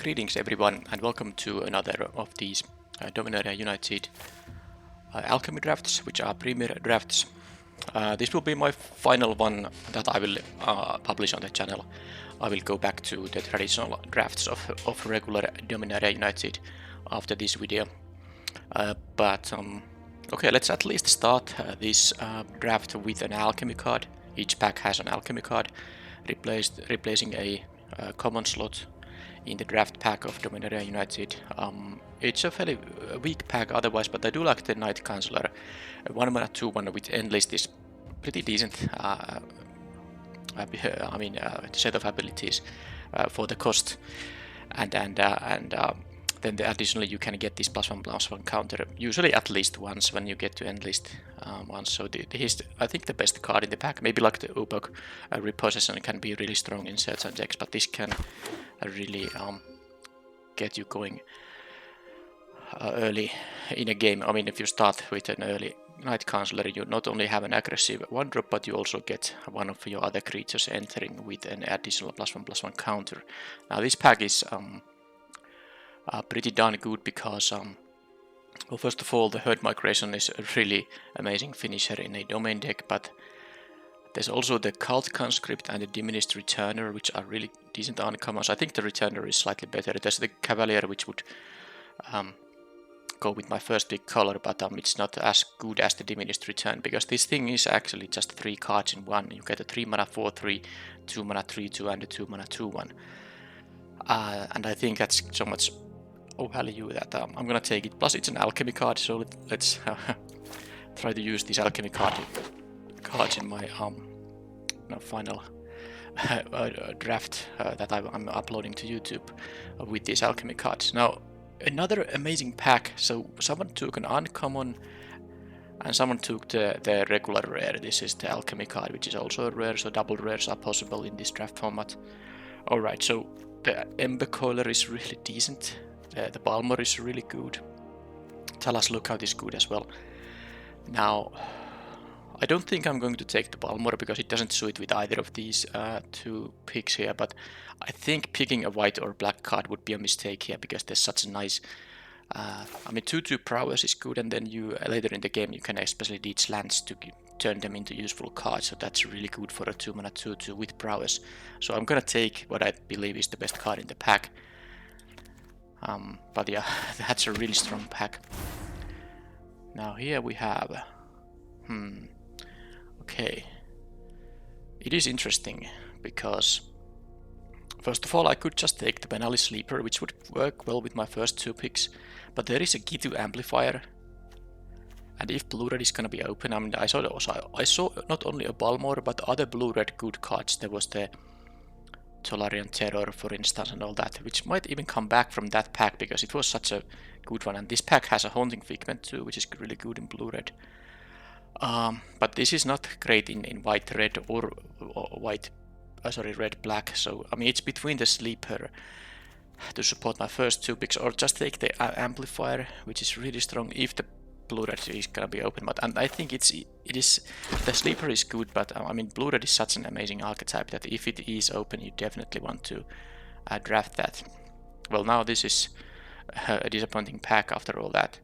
Greetings everyone and welcome to another of these Dominaria United Alchemy drafts, which are premier drafts. This will be my final one that I will publish on the channel. I will go back to the traditional drafts of regular Dominaria United after this video. Okay, let's at least start this draft with an alchemy card. Each pack has an alchemy card, replacing a common slot in the draft pack of Dominaria United. It's a fairly weak pack otherwise, but I do like the Knight Chancellor. 1 mana 2/1 with Enlist is pretty decent. Set of abilities for the cost, and then additionally you can get this +1/+1 counter usually at least once when you get to Enlist once. So he's I think the best card in the pack. Maybe like the Ubok Repossession can be really strong in certain decks, but this can really get you going early in a game. I mean, if you start with an early Knight Chancellor, you not only have an aggressive 1-drop, but you also get one of your other creatures entering with an additional +1/+1 counter. Now this pack is pretty darn good because, well, first of all, the Herd Migration is a really amazing finisher in a domain deck, but there's also the Cult Conscript and the Diminished Returner, which are really decent uncommons. I think the Returner is slightly better. There's the Cavalier, which would go with my first big color, but it's not as good as the Diminished Return, because this thing is actually just 3 cards in one. You get a 3 mana 4/3, 2 mana 3/2, and a 2 mana 2/1. And I think that's so much value that I'm gonna take it. Plus, it's an alchemy card, so let's try to use this alchemy cards in my final draft that I'm uploading to YouTube with these alchemy cards. Now, another amazing pack. So someone took an uncommon and someone took the regular rare. This is the alchemy card, which is also a rare, so double rares are possible in this draft format. Alright, so the Ember Coiler is really decent. The Balmor is really good. Talas Lookout is good as well. Now, I don't think I'm going to take the Balmor because it doesn't suit with either of these two picks here, but I think picking a white or black card would be a mistake here because there's such a nice... 2/2 prowess is good, and then you later in the game you can especially ditch lands to turn them into useful cards, so that's really good for a 2 mana 2/2 with prowess. So I'm gonna take what I believe is the best card in the pack. But yeah, that's a really strong pack. Now here we have... Okay, it is interesting because first of all I could just take the Benali Sleeper, which would work well with my first 2 picks, but there is a Gitu Amplifier, and if blue-red is gonna be open, I mean, I saw not only a Balmor but other blue-red good cards. There was the Tolarian Terror, for instance, and all that, which might even come back from that pack because it was such a good one. And this pack has a Haunting Figment too, which is really good in blue-red. But this is not great in white-red or red-black. So I mean, it's between the Sleeper to support my first 2 picks, or just take the Amplifier, which is really strong if the blue-red is gonna be open. And I think it is the Sleeper is good, but I mean, blue-red is such an amazing archetype that if it is open, you definitely want to draft that. Well, now this is a disappointing pack after all that.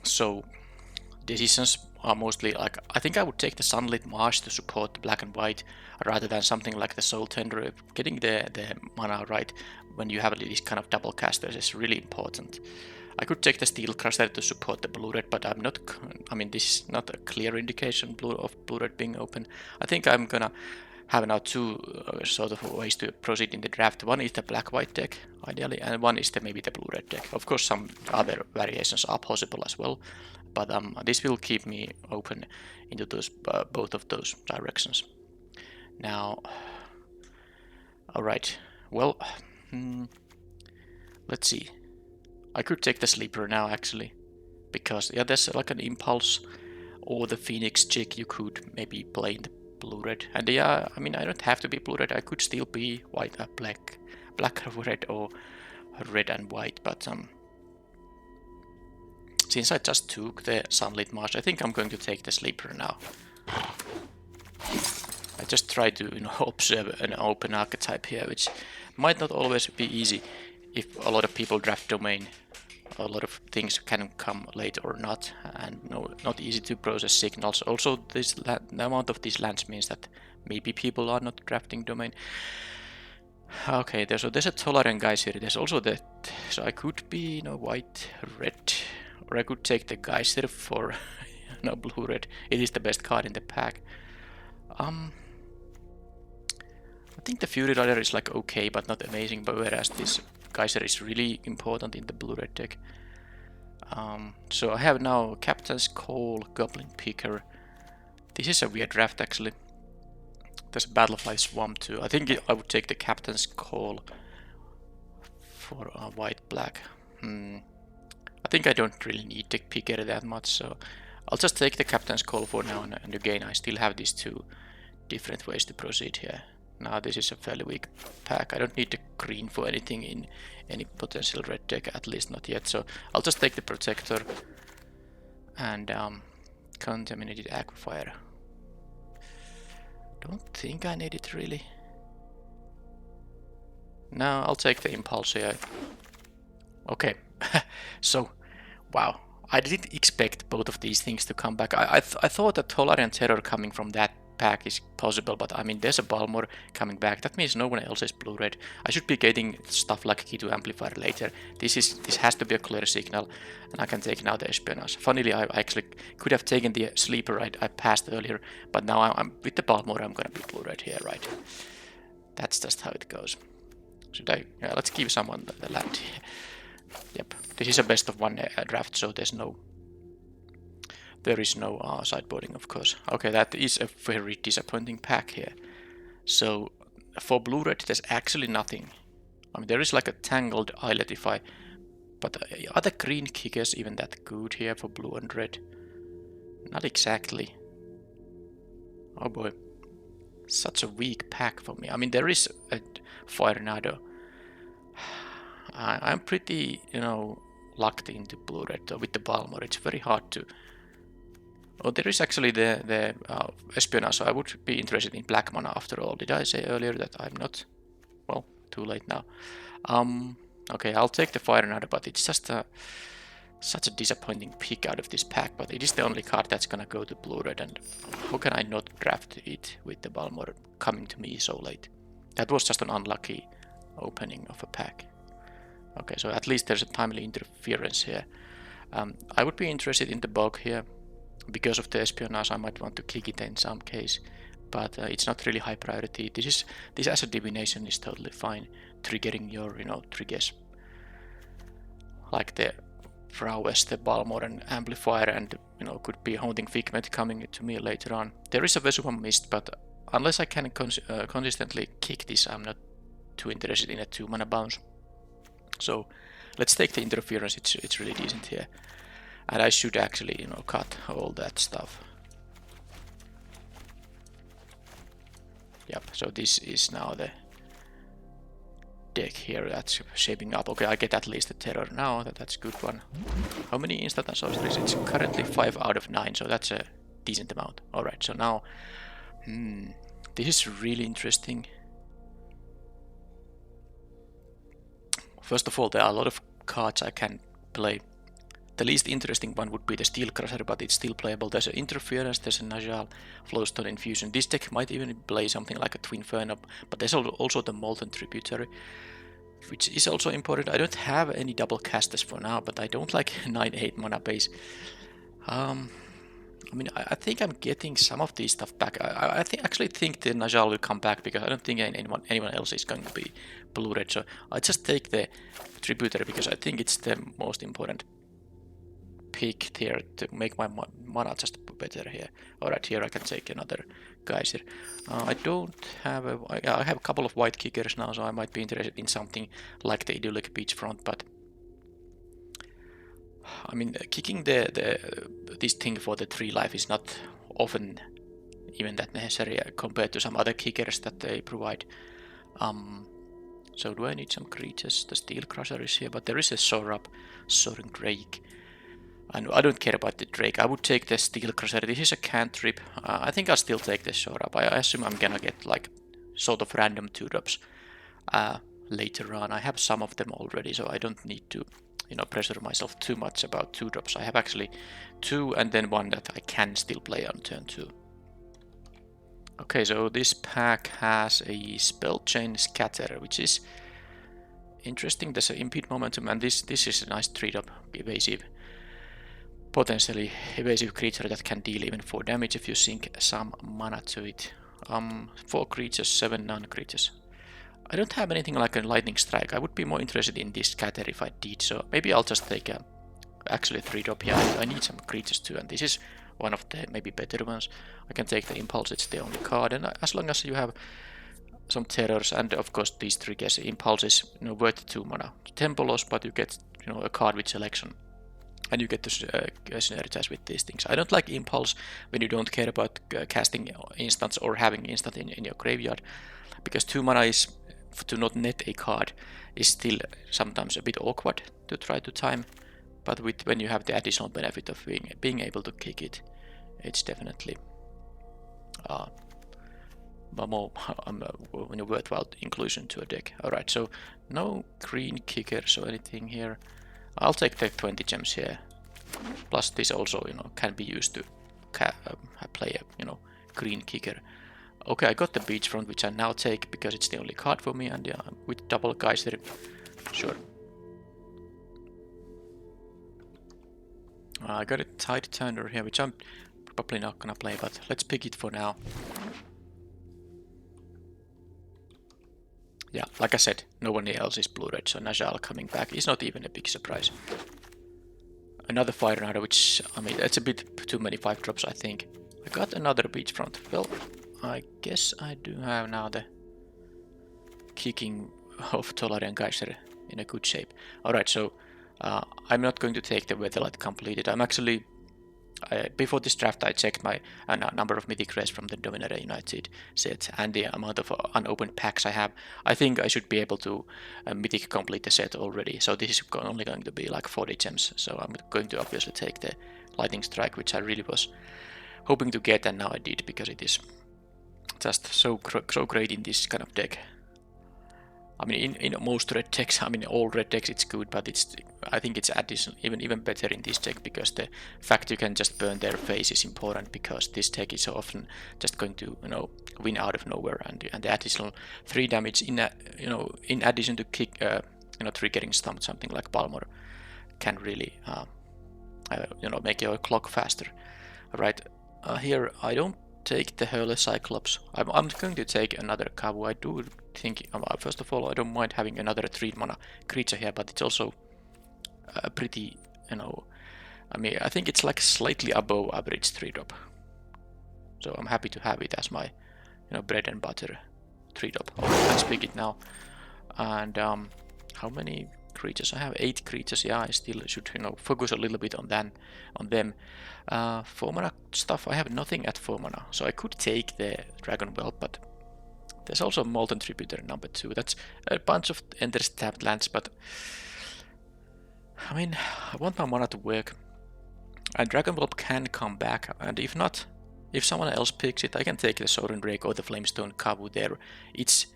So decisions are mostly like, I think I would take the Sunlit Marsh to support the black and white rather than something like the Soul Tender. Getting the mana right when you have these kind of double casters is really important. I could take the Steel Crusher to support the blue-red, but this is not a clear indication of blue-red being open. I think I'm gonna have now 2 sort of ways to proceed in the draft. One is the black-white deck, ideally, and one is maybe the blue-red deck. Of course, some other variations are possible as well, but this will keep me open into those both of those directions. Now, alright, well, let's see. I could take the Sleeper now, actually, because yeah, there's like an Impulse or the Phoenix Chick you could maybe play in the blue-red. And yeah, I mean, I don't have to be blue-red. I could still be white, black, red, or red and white. But since I just took the Sunlit Marsh, I think I'm going to take the Sleeper now. I just try to observe an open archetype here, which might not always be easy if a lot of people draft domain. A lot of things can come late or not, and not easy to process signals. Also, the amount of these lands means that maybe people are not drafting domain. Okay, there's a Tolarian guys here. There's also so I could be white, red, or I could take the Geyser for blue red. It is the best card in the pack. I think the Fury Rider is like okay, but not amazing. But whereas this Geyser is really important in the blue red deck. So I have now Captain's Call, Goblin Picker. This is a weird draft actually. There's a Battlefly Swamp too. I think I would take the Captain's Call for white-black. I think I don't really need the Picker that much, so I'll just take the Captain's Call for now, and again I still have these two different ways to proceed here. Now this is a fairly weak pack. I don't need the green for anything in any potential red deck, at least not yet, so I'll just take the Protector and Contaminated Aquifer. Don't think I need it really. No, I'll take the Impulse here. Okay, so wow, I didn't expect both of these things to come back. I thought that Tolarian Terror coming from that pack is possible, but I mean there's a Balmor coming back. That means no one else is blue-red. I should be getting stuff like Key to Amplifier later. This has to be a clear signal, and I can take now the Espionage. Funnily, I actually could have taken the Sleeper I passed earlier, but now I'm with the Balmor. I'm gonna be blue-red here, right? That's just how it goes. Should I? Yeah, let's give someone the land. Yep, this is a best of one draft, so there is no sideboarding, of course. Okay, that is a very disappointing pack here. So for blue-red, there's actually nothing. I mean, there is like a Tangled Islet but are the green kickers even that good here for blue and red? Not exactly. Oh boy, such a weak pack for me. I mean, there is a Firenado. I'm pretty, locked into blue-red with the Balmor. It's very hard to. Oh, there is actually the Espionage, so I would be interested in black mana after all. Did I say earlier that I'm not? Well, too late now. Okay, I'll take the Firenado, but it's just such a disappointing pick out of this pack. But it is the only card that's gonna go to blue-red, and how can I not draft it with the Balmor coming to me so late? That was just an unlucky opening of a pack. Okay, so at least there's a timely interference here. I would be interested in the Bog here. Because of the Espionage, I might want to kick it in some case, but it's not really high priority. This as a divination is totally fine, triggering your triggers like the Prowess, the Balmor and Amplifier, and could be Haunting Figment coming to me later on. There is a Vesuvan Mist, but unless I can consistently kick this, I'm not too interested in a 2-mana bounce. So let's take the interference. It's really decent here. And I should actually, cut all that stuff. Yep, so this is now the deck here that's shaping up. Okay, I get at least a Terror now. That's a good one. How many instant and sorceries? It's currently 5 out of 9, so that's a decent amount. Alright, so now, this is really interesting. First of all, there are a lot of cards I can play. The least interesting one would be the Steel Crusher, but it's still playable. There's an Interference, there's a Najal, Flowstone Infusion. This deck might even play something like a Twinferno, but there's also the Molten Tributary, which is also important. I don't have any double casters for now, but I don't like 9-8 mana base. I mean, I think I'm getting some of these stuff back. I actually think the Najal will come back, because I don't think anyone else is going to be blue-red. So I just take the Tributary because I think it's the most important pick here to make my mana just better here. Alright, here I can take another Geyser. I don't have I have a couple of white kickers now, so I might be interested in something like the Idyllic Beachfront, but I mean, kicking this thing for the 3 life is not often even that necessary compared to some other kickers that they provide. So do I need some creatures? The Steel Crusher is here, but there is a Soaring Drake. And I don't care about the Drake. I would take the Steel Crusader. This is a cantrip. I think I'll still take the Shore Up. I assume I'm gonna get like sort of random 2-drops later on. I have some of them already, so I don't need to, you know, pressure myself too much about 2-drops. I have actually 2 and then 1 that I can still play on turn 2. Okay, so this pack has a Spell Chain Scatter, which is interesting. There's an Impede Momentum, and this is a nice 3-drop evasive, potentially evasive creature that can deal even 4 damage if you sink some mana to it. 4 creatures, 7 non-creatures. I don't have anything like a Lightning Strike. I would be more interested in this scatter if I did, so maybe I'll just take a actually 3-drop here. I need some creatures too, and this is one of the maybe better ones. I can take the Impulse, it's the only card, and as long as you have some terrors, and of course these triggers, Impulse is, you know, worth 2 mana. Tempo loss, but you get, you know, a card with selection. And you get to synergize with these things. I don't like Impulse when you don't care about casting instants or having instant in your graveyard, because 2 mana is to not net a card is still sometimes a bit awkward to try to time. But when you have the additional benefit of being able to kick it, it's definitely more worthwhile inclusion to a deck. Alright, so no green kickers or anything here. I'll take the 20 gems here. Plus this also, you know, can be used to play a, you know, green kicker. Okay, I got the Beachfront, which I now take because it's the only card for me, and yeah, with double Geyser, sure. I got a Tide Turner here, which I'm probably not gonna play, but let's pick it for now. Yeah, like I said, no one else is blue-red, so Najal coming back is not even a big surprise. Another Fire Rider, which, I mean, that's a bit too many 5-drops, I think. I got another Beachfront. Well, I guess I do have now the kicking of Tolarian Geyser in a good shape. Alright, so I'm not going to take the Weatherlight completed. I'm actually, before this draft, I checked my number of mythic rares from the Dominaria United set and the amount of unopened packs I have. I think I should be able to mythic complete the set already. So this is only going to be like 40 gems. So I'm going to obviously take the Lightning Strike, which I really was hoping to get, and now I did, because it is just so great in this kind of deck. I mean, in most red decks, I mean, all red decks, it's good, but I think it's additional, even better in this deck, because the fact you can just burn their face is important, because this deck is often just going to, you know, win out of nowhere, and the additional 3 damage in addition to kick, you know, triggering something like Balmor can really, you know, make your clock faster. Alright, here I don't take the Hurler Cyclops. I'm going to take another Kavu. I do think, first of all, I don't mind having another 3 mana creature here, but it's also pretty, you know, I mean, I think it's like slightly above average 3-drop. So I'm happy to have it as my, you know, bread and butter 3-drop. Okay, let's pick it now. And how many creatures? I have 8 creatures. Yeah, I still should, you know, focus a little bit on them. 4 mana stuff, I have nothing at 4 mana, so I could take the Dragon Whelp, but there's also Molten Tributor number 2. That's a bunch of Ender's tapped lands, but I mean, I want my mana to work, and Dragon Whelp can come back, and if not, if someone else picks it, I can take the Sorin Drake or the Flamestone Kavu there. It's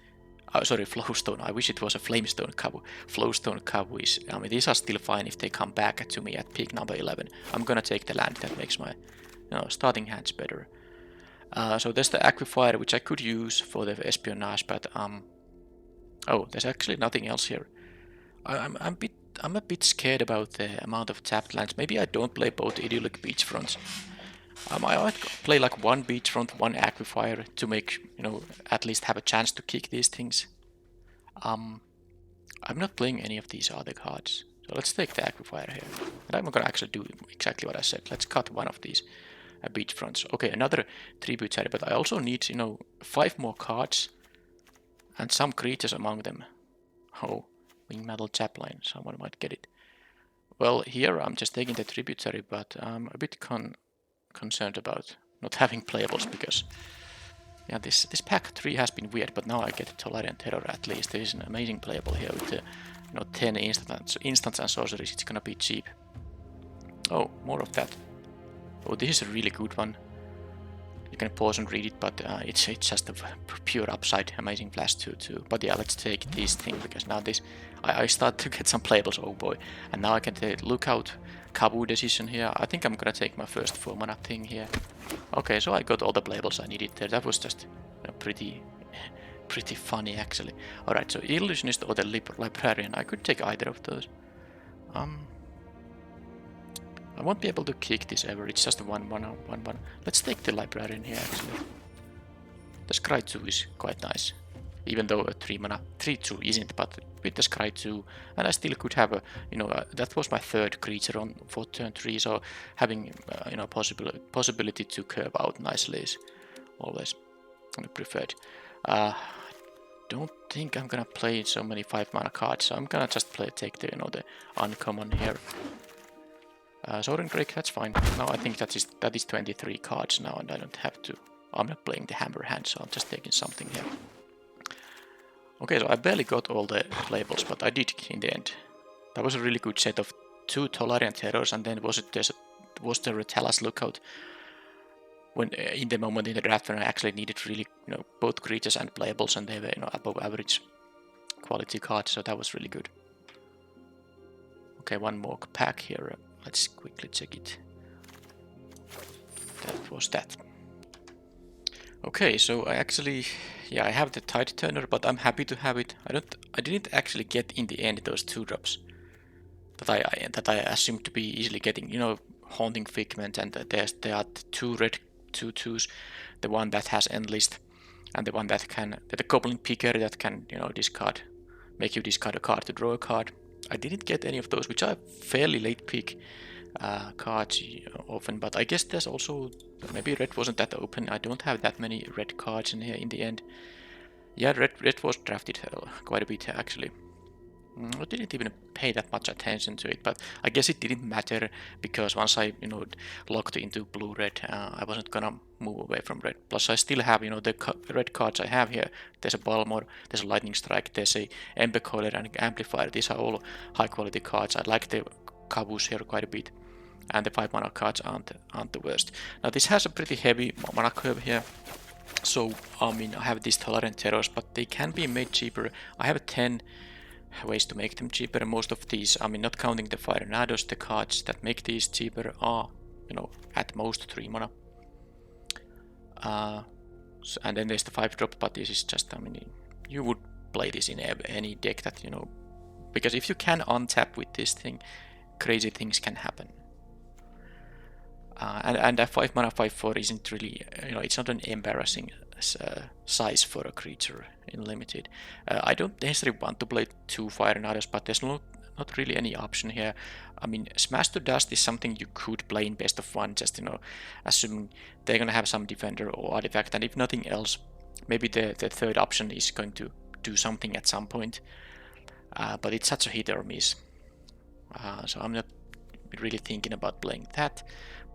sorry, Flowstone. I wish it was a Flamestone Kavu. Flowstone Kavu is, I mean, these are still fine if they come back to me at pick number 11. I'm gonna take the land. That makes my, you know, starting hands better. So there's the Aquifer, which I could use for the espionage, but oh, there's actually nothing else here. I'm a bit scared about the amount of tapped lands. Maybe I don't play both Idyllic Beachfronts. I might play like 1 Beachfront, 1 Aquifer to make, you know, at least have a chance to kick these things. I'm not playing any of these other cards, so let's take the Aquifer here. And I'm gonna actually do exactly what I said. Let's cut one of these Beachfronts. Okay, another Tributary, but I also need, you know, 5 more cards and some creatures among them. Oh, Wing Metal Chaplain, someone might get it. Well, here I'm just taking the Tributary, but I'm a bit concerned about not having playables, because yeah, this pack 3 has been weird, but now I get Tolarian Terror at least. There is an amazing playable here with the, you know, 10 instants and sorceries. It's gonna be cheap. Oh, more of that. Oh, this is a really good one. You can pause and read it, but it's just a pure upside. Amazing flash 2-2. But yeah, let's take this thing, because now this I start to get some playables. Oh boy. And now I can look out Kabu decision here. I think I'm gonna take my first 4 mana thing here. Okay, so I got all the playables I needed there. That was just pretty funny actually. Alright, so Illusionist or the Librarian. I could take either of those. I won't be able to kick this ever, it's just a 1-1. Let's take the Librarian here actually. The Scry 2 is quite nice. Even though a 3 mana 3-2 isn't, but with the Scry 2, and I still could have a, that was my third creature for turn 3, so having, possibility to curve out nicely is always preferred. Don't think I'm gonna play so many 5 mana cards, so I'm gonna just take the, the uncommon here. Soren Drake, that's fine. Now I think that is 23 cards now, and I don't have to. I'm not playing the hammer hand, so I'm just taking something here. Okay, so I barely got all the labels, but I did in the end. That was a really good set of 2 Tolarian Terrors, and then was the Retalas Lookout when in the moment in the draft when I actually needed really, both creatures and playables, and they were, above average quality cards, so that was really good. Okay, one more pack here. Let's quickly check it. That was that. Okay, so I actually, I have the Tide Turner, but I'm happy to have it. I didn't actually get in the end those 2 drops that I assumed to be easily getting. Haunting Figment, and there are 2 red 2/2s. The one that has Endlist, and the one that can the Goblin Picker that can make you discard a card to draw a card. I didn't get any of those, which are fairly late pick cards often, but I guess there's also, maybe red wasn't that open. I don't have that many red cards in here in the end. Yeah, red was drafted quite a bit actually. I didn't even pay that much attention to it, but I guess it didn't matter, because once I locked into blue-red, I wasn't gonna move away from red. Plus I still have the red cards I have here. There's a Balmor, there's a Lightning Strike, there's a Ember Coiler and Amplifier. These are all high quality cards. I like the Kabus here quite a bit, and the 5 mana cards aren't the worst. Now this has a pretty heavy mana curve here. So I have these Tolerant Terrors, but they can be made cheaper. I have 10 ways to make them cheaper. Most of these, not counting the Fire Nados, the cards that make these cheaper are, at most 3 mana. And then there's the 5-drop, but this is just, you would play this in any deck that, because if you can untap with this thing, crazy things can happen. And a 5 mana 5/4 isn't really, it's not an embarrassing size for a creature in limited. I don't necessarily want to play 2 Fire Nados, but there's not really any option here. Smash to Dust is something you could play in best of 1, just assuming they're gonna have some defender or artifact, and if nothing else, maybe the third option is going to do something at some point. But it's such a hit or miss, so I'm not really thinking about playing that.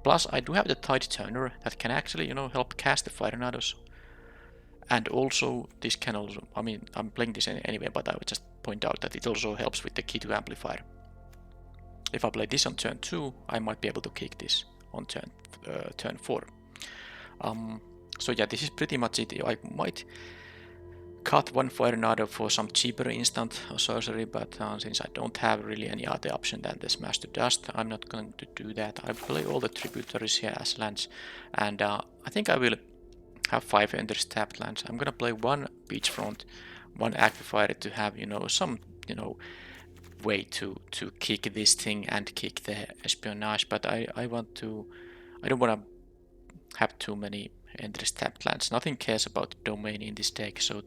Plus, I do have the Tide Turner that can actually, help cast the Fire Nados. And also, this can also, I'm playing this anyway, but I would just point out that it also helps with the Key to Amplifier. If I play this on turn 2, I might be able to kick this on turn 4. So yeah, this is pretty much it. I might cut 1 Fire Nado for some cheaper instant or sorcery, but since I don't have really any other option than the Smash to Dust, I'm not going to do that. I play all the tributaries here as lands, and I think I will have 5 Enders tapped lands. I'm gonna play 1 Beachfront, 1 Amplifier to have, some, way to kick this thing and kick the Espionage, but I don't wanna have too many Endless tapped lands. Nothing cares about domain in this deck, so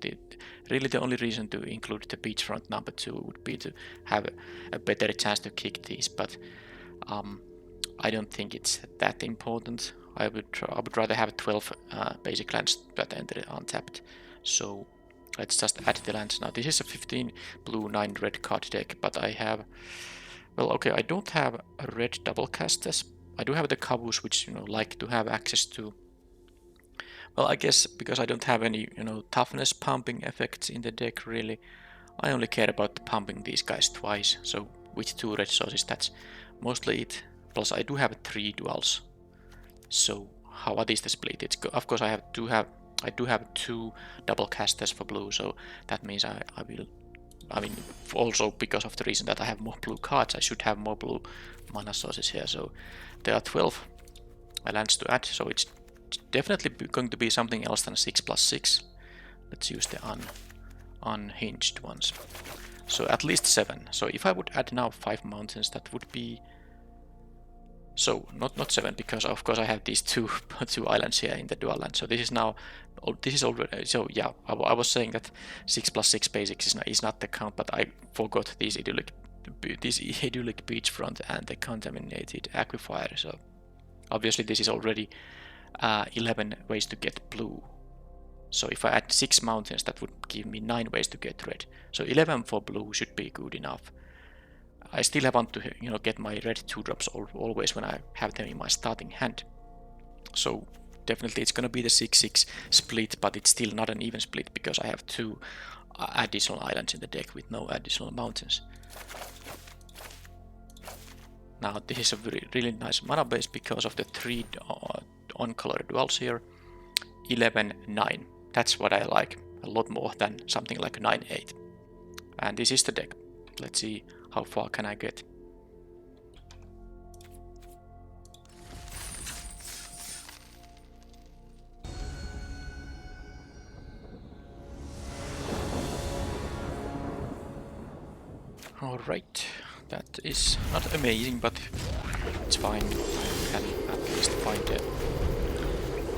really the only reason to include the Beachfront number 2 would be to have a better chance to kick these, but I don't think it's that important. I would rather have 12 basic lands that enter untapped. So let's just add the lands now. This is a 15 blue 9 red card deck, but I have, well, okay, I don't have a red double casters. I do have the Kabus, which like to have access to. Well, I guess because I don't have any toughness pumping effects in the deck really, I only care about pumping these guys twice. So with 2 red sources, that's mostly it. Plus I do have 3 duals. So what is the split? Of course I do have 2 double casters for blue, so that means I mean, also because of the reason that I have more blue cards, I should have more blue mana sources here. So there are 12 lands to add, so it's definitely going to be something else than 6+6. Let's use the unhinged ones. So at least 7. So if I would add now 5 mountains, that would be... So not 7, because of course I have these two islands here in the dual land. So this is now... This is already... So yeah, I was saying that 6+6 basics is not the count, but I forgot this idyllic beachfront and the contaminated aquifer. So obviously this is already 11 ways to get blue. So if I add 6 mountains, that would give me 9 ways to get red. So 11 for blue should be good enough. I still want to, get my red 2-drops always when I have them in my starting hand. So definitely it's gonna be the 6-6 split, but it's still not an even split because I have 2 additional islands in the deck with no additional mountains. Now this is a really nice mana base because of the 3 on-color duals here. 11-9. That's what I like. A lot more than something like 9-8. And this is the deck. Let's see how far can I get. Alright, that is not amazing, but it's fine. I can at least find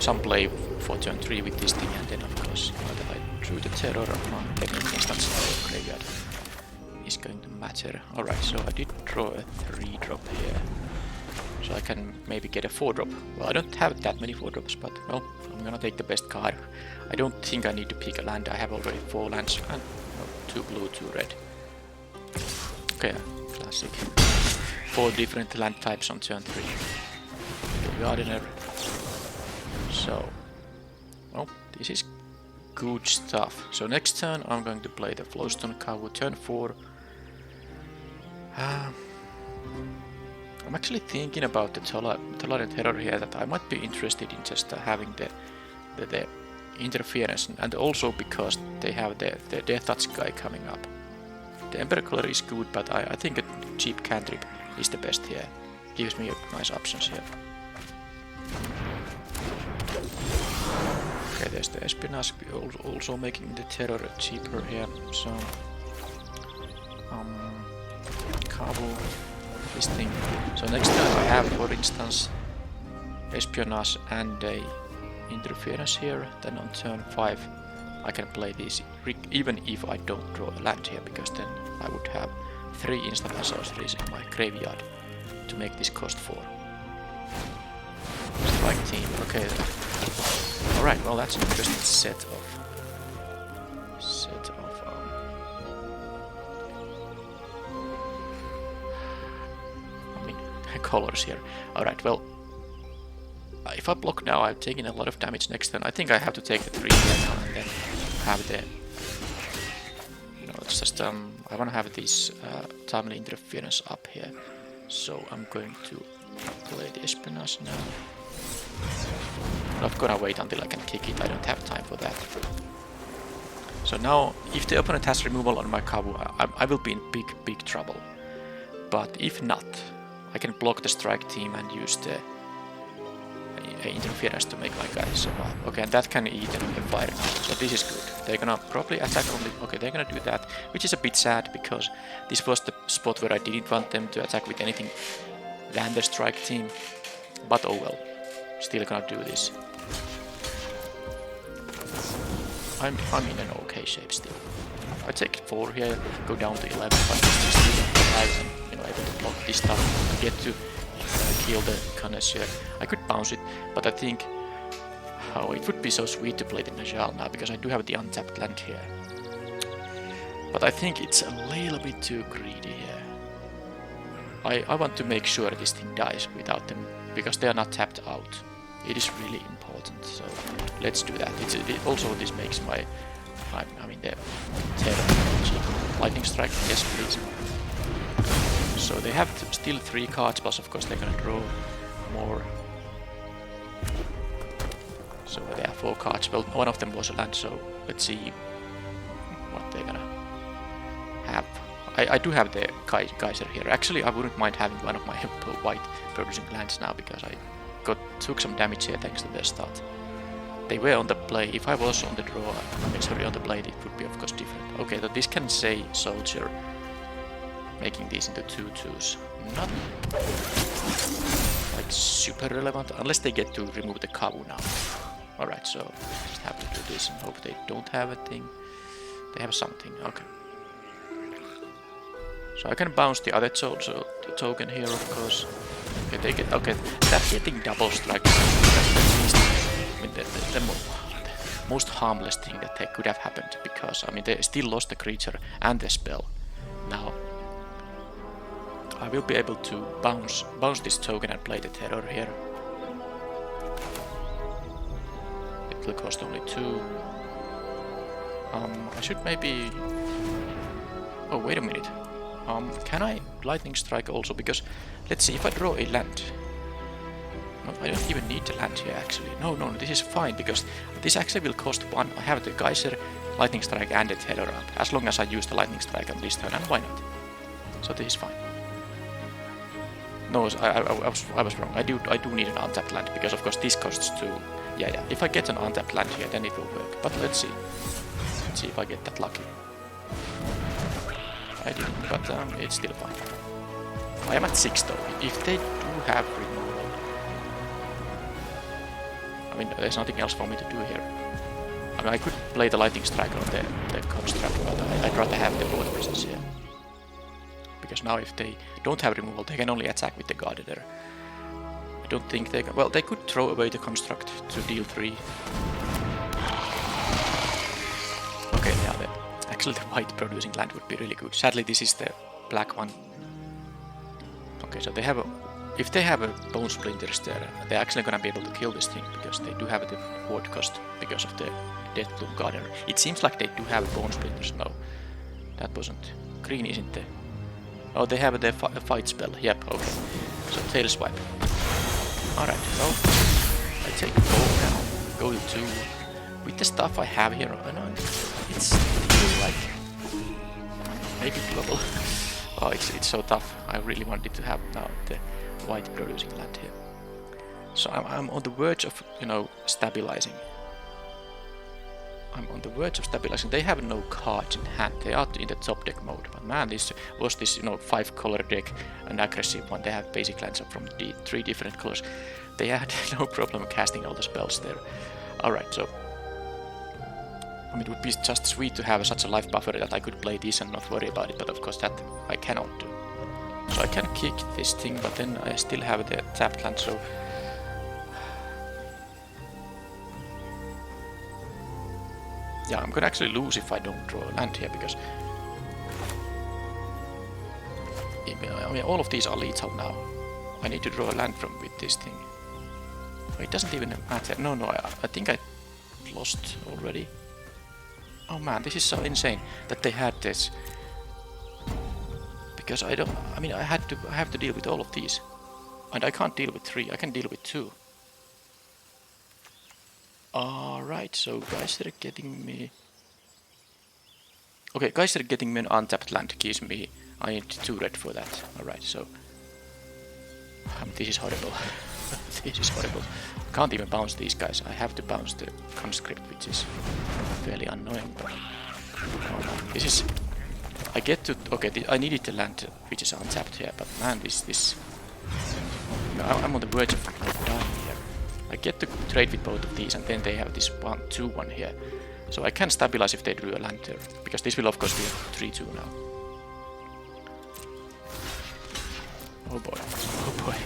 some play for turn 3 with this thing, and then of course I drew the terror of my technical instance graveyard is going to matter. Alright, so I did draw a 3-drop here, so I can maybe get a 4-drop. Well, I don't have that many 4-drops, but well, I'm gonna take the best card. I don't think I need to pick a land. I have already 4 lands and 2 blue, 2 red. Okay, classic. 4 different land types on turn 3. Okay, Gardener. So, well, this is good stuff. So next turn I'm going to play the Flowstone Cow. Turn 4. I'm actually thinking about the Tolerant Terror here, that I might be interested in just having the interference, and also because they have the Death Touch guy coming up. The Emperor Color is good, but I think a cheap cantrip is the best here. Gives me nice options here. Okay, there's the Espionage also making the Terror cheaper here. So Cabo, this thing. So next time I have, for instance, Espionage and a Interference here. Then on turn 5 I can play this, even if I don't draw a land here, because then I would have 3 instant sorceries in my graveyard to make this cost 4. Strike team, okay. Alright, well that's an interesting set of colors here. Alright, well, if I block now, I've taken a lot of damage next turn. I think I have to take the 3 here now and then have the... it's just, I want to have this timely interference up here. So I'm going to play the Espionage now. I'm not gonna wait until I can kick it, I don't have time for that. So now, if the opponent has removal on my Kavu, I will be in big trouble. But if not, I can block the strike team and use the interference to make my guys survive. Okay, and that can eat the fire now, so this is good. They're gonna probably attack only... Okay, they're gonna do that, which is a bit sad, because this was the spot where I didn't want them to attack with anything than the strike team. But oh well, still gonna do this. I'm in an okay shape still. I take 4 here, go down to 11, but it's still alive and able to block this stuff to get to kill the Connoisseur. I could bounce it, but I think it would be so sweet to play the Najal now, because I do have the untapped land here. But I think it's a little bit too greedy here. I want to make sure this thing dies without them, because they are not tapped out. It is really important, so let's do that. Also this makes my... I mean the Terror. Lightning Strike, yes please. So they have still 3 cards, plus of course they're gonna draw more. So they have 4 cards. Well, one of them was a land, so let's see what they're gonna have. I do have the Geyser here. Actually, I wouldn't mind having one of my white producing lands now, because I took some damage here thanks to their start. They were on the play. If I was on the draw, sorry, on the blade, it would be of course different. Okay, so this can say Soldier, making these into 2/2s. Not like super relevant, unless they get to remove the Kavu now. Alright, so just have to do this and hope they don't have a thing. They have something, okay. So I can bounce the other token here, of course. Okay, they get, okay, that getting double strikes. I mean, the most harmless thing that they could have happened, because I mean they still lost the creature and the spell. Now I will be able to bounce this token and play the terror here. It will cost only 2. I should maybe. Oh, wait a minute. Can I lightning strike also? Because let's see, if I draw a land. No, I don't even need the land here actually. No, this is fine, because this actually will cost 1. I have the Geyser, lightning strike and the terror up, as long as I use the lightning strike on this turn, and why not? So this is fine. No, I was wrong. I do need an untapped land, because of course this costs 2. Yeah. If I get an untapped land here, then it will work. But let's see. Let's see if I get that lucky. I didn't, but it's still fine. I am at 6 though. If they do have removal, I mean, there's nothing else for me to do here. I mean, I could play the lightning strike on the construct, but I'd rather have the board presence here. Because now if they don't have removal, they can only attack with the Gardener. I don't think they can. Well, they could throw away the construct to deal 3. Okay, yeah, actually the white producing land would be really good. Sadly, this is the black one. Okay, so they have if they have a Bone Splinters there, they're actually gonna be able to kill this thing, because they do have the ward cost because of the Deathbloom Gardener. It seems like they do have Bone Splinters. No, that wasn't. Green isn't there. Oh, they have the fight spell. Yep, okay. So tail swipe. Alright, so I take 4 now. Go to 2. With the stuff I have here, I know it's like maybe global. Oh, it's so tough. I really wanted to have now the white producing land here. So I'm on the verge of, stabilizing. I'm on the verge of stabilizing. They have no cards in hand. They are in the top deck mode. But man, this was this 5-color deck, an aggressive one. They have basic lands from 3 different colors. They had no problem casting all the spells there. Alright, so I mean, it would be just sweet to have such a life buffer that I could play this and not worry about it, but of course that I cannot do. So I can kick this thing, but then I still have the tapped land, so yeah, I'm gonna actually lose if I don't draw a land here, because I mean, all of these are lethal now. I need to draw a land from with this thing. It doesn't even matter. No, I think I lost already. Oh man, this is so insane that they had this. Because I have to deal with all of these. And I can't deal with 3, I can deal with 2. Alright, so guys that are getting me. Okay, guys that are getting me an untapped land gives me. I need 2 red for that. Alright, so this is horrible. This is horrible. I can't even bounce these guys. I have to bounce the conscript, which is fairly annoying, but this is. I get to. Okay, I needed the land which is untapped here, but man, this. I'm on the verge of dying here. I get to trade with both of these, and then they have this 1/2/1 here. So I can stabilize if they drew a land there, because this will of course be a 3/2 now. Oh boy, oh boy.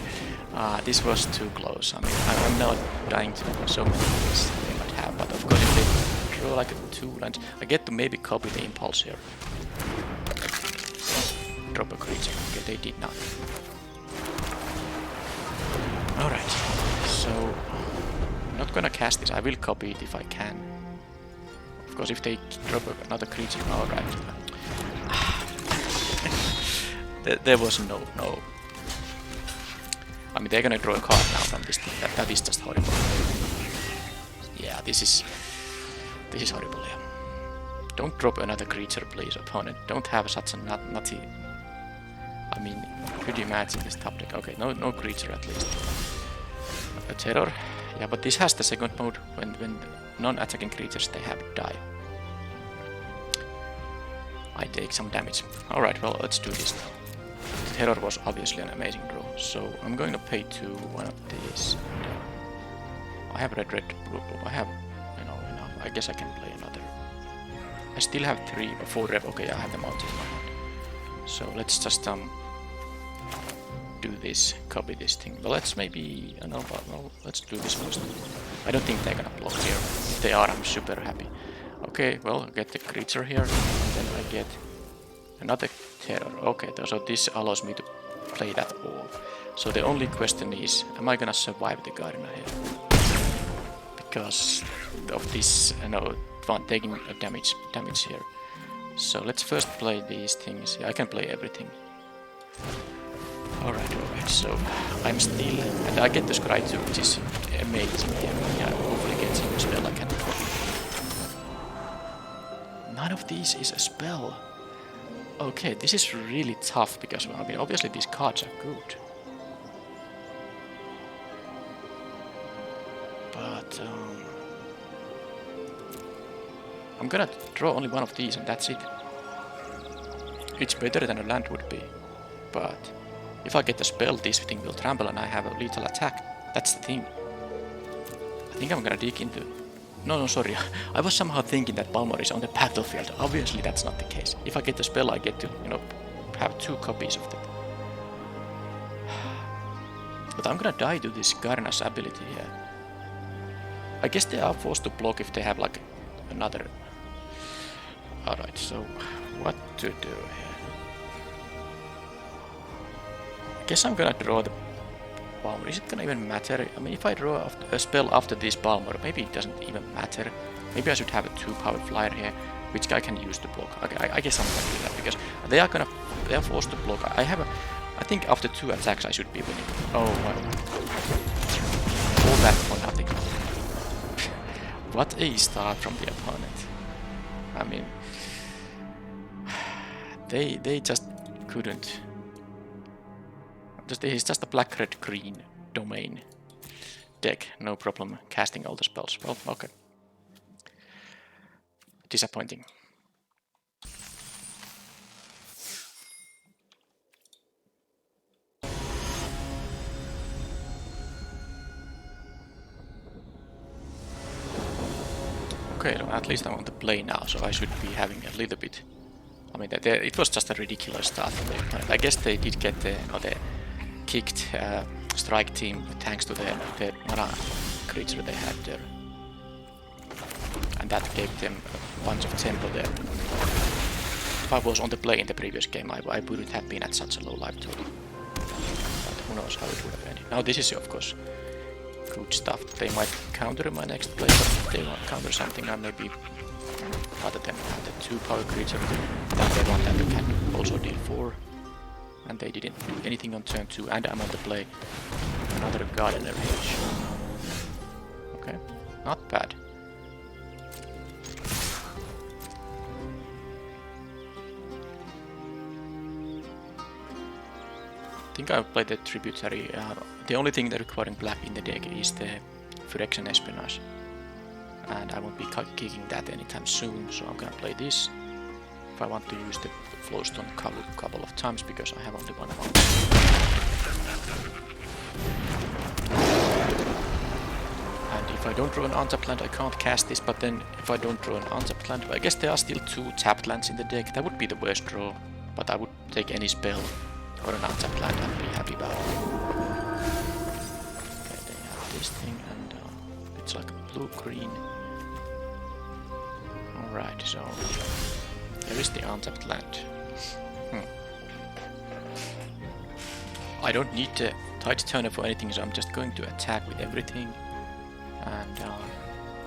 This was too close. I mean, I'm not dying to so many things they might have, but of course if they draw like a 2 land, I get to maybe copy the impulse here. Drop a creature. Okay, they did not. Alright, so I'm not gonna cast this. I will copy it if I can. Of course, if they drop another creature, alright. There was no. I mean, they're gonna draw a card now from this thing. That is just horrible. Yeah, this is horrible. Yeah. Don't drop another creature, please, opponent. Don't have such a nutty. I mean, could you imagine this top deck? Okay, no creature at least. A terror. Yeah, but this has the second mode when non-attacking creatures they have die. I take some damage. Alright, well, let's do this now. Terror was obviously an amazing draw, so I'm going to pay 2 one of these. I have red, blue. I have, enough. I guess I can play another. I still have 3 or 4 rev. Okay, I have them out in my hand. So let's just do this, copy this thing. Well, let's maybe, well, let's do this first. I don't think they're gonna block here. If they are, I'm super happy. Okay, well, I get the creature here, and then I get another terror. Okay, so this allows me to play that all. So the only question is, am I gonna survive the gardener here? Because of this, taking a damage here. So let's first play these things. Yeah, I can play everything. Alright, so I'm still, and I get the Scry too, which is amazing. Yeah, hopefully get some spell I can copy. None of these is a spell. Okay, this is really tough because, I mean, obviously these cards are good. But, I'm gonna draw only one of these and that's it. It's better than a land would be, but if I get a spell, this thing will trample and I have a lethal attack. That's the thing. I think I'm gonna dig into... No, sorry. I was somehow thinking that Balmor is on the battlefield. Obviously that's not the case. If I get the spell, I get to, have 2 copies of that. But I'm gonna die to this Garna's ability here. I guess they are forced to block if they have like another... Alright, so what to do here? I guess I'm gonna draw the Balmor. Is it gonna even matter? I mean, if I draw a spell after this Balmor, maybe it doesn't even matter. Maybe I should have a 2-power flyer here, which I can use to block. Okay, I guess I'm gonna do that because they are forced to block. I think after 2 attacks I should be winning. Oh wow. All that for nothing. What a start from the opponent. I mean, they just couldn't. It's just a black, red, green domain deck. No problem casting all the spells. Well, okay. Disappointing. Okay, well, at least I'm on the play now, so I should be having a little bit. I mean, it was just a ridiculous start from the opponent. I guess they did get the kicked strike team thanks to the mana creature they had there, and that gave them a bunch of tempo there. If I was on the play in the previous game, I wouldn't have been at such a low life total. But who knows how it would have ended. Now this is of course good stuff. They might counter my next play, but if they want to counter something, I maybe rather than the 2-power creature, then they want that to can also deal 4. And they didn't do anything on turn 2, and I'm on the play. Another Gardener H. Okay, not bad. I think I'll play the Tributary. The only thing that requiring black in the deck is the Phyrexian Espionage. And I won't be kicking that anytime soon, so I'm gonna play this. If I want to use the Flowstone a couple of times, because I have only one. And if I don't draw an untapped land, I can't cast this, but then if I don't draw an untapped land, I guess there are still 2 tapped lands in the deck. That would be the worst draw, but I would take any spell or an untapped land and be happy about it. Okay, they have this thing, and it's like a blue-green. Alright, so there is the untapped land. I don't need the Tide Turner for anything, so I'm just going to attack with everything. And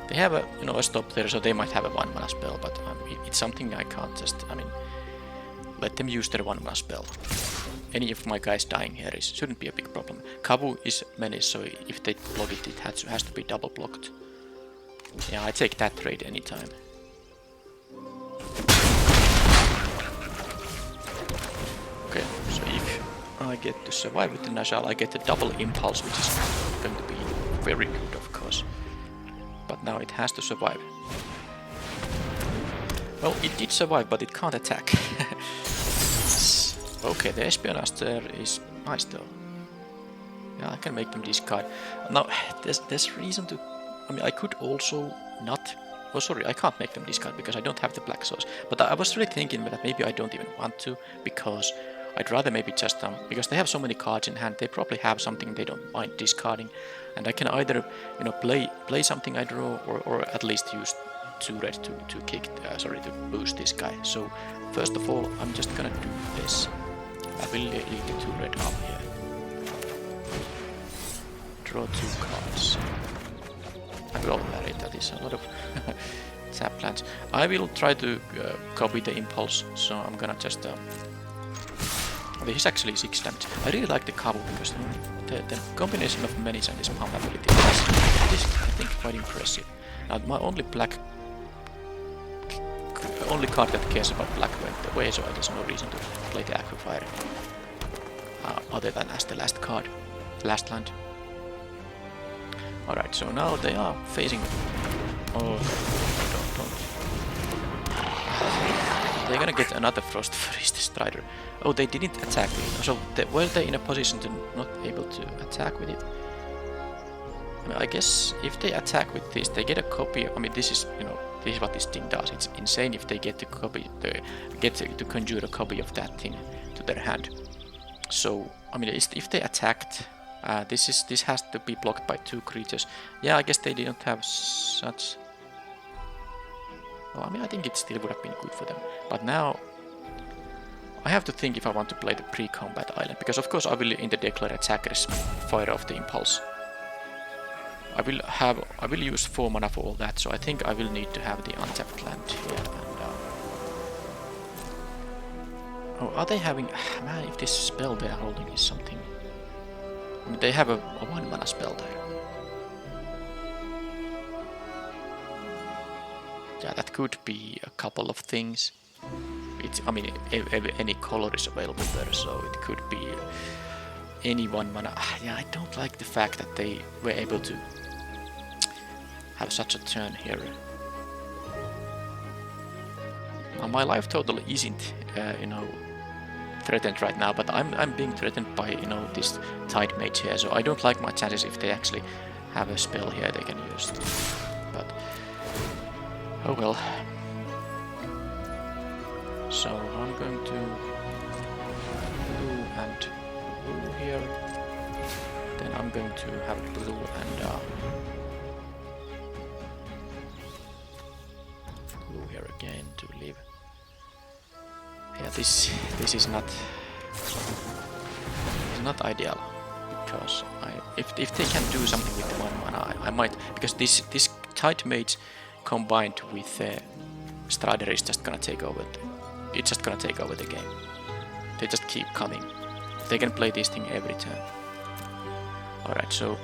they have a a stop there, so they might have a 1-mana spell, but it's something I can't just. I mean, let them use their 1-mana spell. Any of my guys dying here shouldn't be a big problem. Kabu is menace, so if they block it, it has to be double blocked. Yeah, I take that trade anytime. Okay, so if I get to survive with the Nashal, I get a double impulse, which is going to be very good, of course. But now it has to survive. Well, it did survive, but it can't attack. Okay, the espionage there is nice though. Yeah, I can make them discard. Now, there's reason to... I mean, I could also not... Oh, sorry, I can't make them discard because I don't have the black source. But I was really thinking that maybe I don't even want to, because I'd rather maybe just... because they have so many cards in hand, they probably have something they don't mind discarding. And I can either, you know, play something I draw, or at least use 2 red to kick... to boost this guy. So, first of all, I'm just gonna do this. I will leave the 2 red up here. Draw 2 cards. I will marry, that is a lot of tap lands. I will try to copy the impulse, so I'm gonna just... this is actually 6 damage. I really like the Kabu because the combination of menace and this pump ability is, I think, quite impressive. Now, my only card that cares about black went away, so there's no reason to play the Acro Fire other than as the last card, last land. Alright, so now they are facing... Oh, don't. They're gonna get another Frost Freeze Strider. Oh, they didn't attack it. So were they in a position to not able to attack with it? I mean, I guess if they attack with this, they get a copy. I mean, this is, you know, this is what this thing does. It's insane if they get to conjure a copy of that thing to their hand. So, I mean, if they attacked, this has to be blocked by 2 creatures. Yeah, I guess they didn't have such. Well, I mean, I think it still would have been good for them. But now, I have to think if I want to play the pre-combat island, because of course I will in the declare attackers fire off the impulse. I will use 4 mana for all that, so I think I will need to have the untapped land here. And, oh, are they having... Man, if this spell they're holding is something... I mean, they have a 1 mana spell there. Yeah, that could be a couple of things. I mean, any color is available there, so it could be any 1 mana. Yeah, I don't like the fact that they were able to have such a turn here. Now, my life total isn't, you know, threatened right now, but I'm being threatened by, you know, this Tide Mage here, so I don't like my chances if they actually have a spell here they can use. But oh well. So I'm going to blue and blue here. Then I'm going to have blue and blue here again to leave. Yeah, this is not ideal, because if they can do something with the 1 mana, I might, because this Tide Mage combined with Strider is just gonna take over. It's just gonna take over the game. They just keep coming. They can play this thing every turn. Alright, so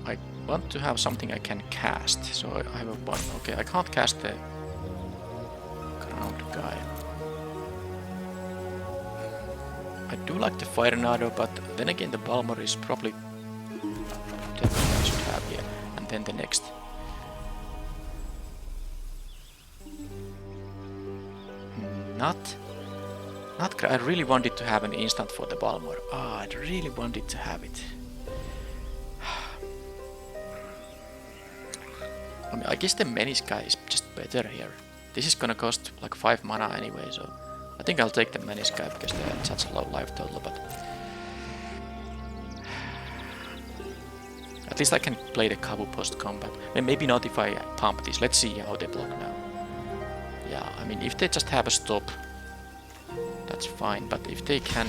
I want to have something I can cast. So I have a 1. Okay, I can't cast the ground guy. I do like the Fire Nado, but then again the Balmor is probably definitely I should have here. And then the next. I really wanted to have an instant for the Balmor. Ah, I really wanted to have it. I mean, I guess the Menace guy is just better here. This is gonna cost like 5 mana anyway, so I think I'll take the Menace guy because they have such a low life total, but at least I can play the Kabu post-combat. Maybe not if I pump this. Let's see how they block now. Yeah, I mean, if they just have a stop, that's fine, but if they can...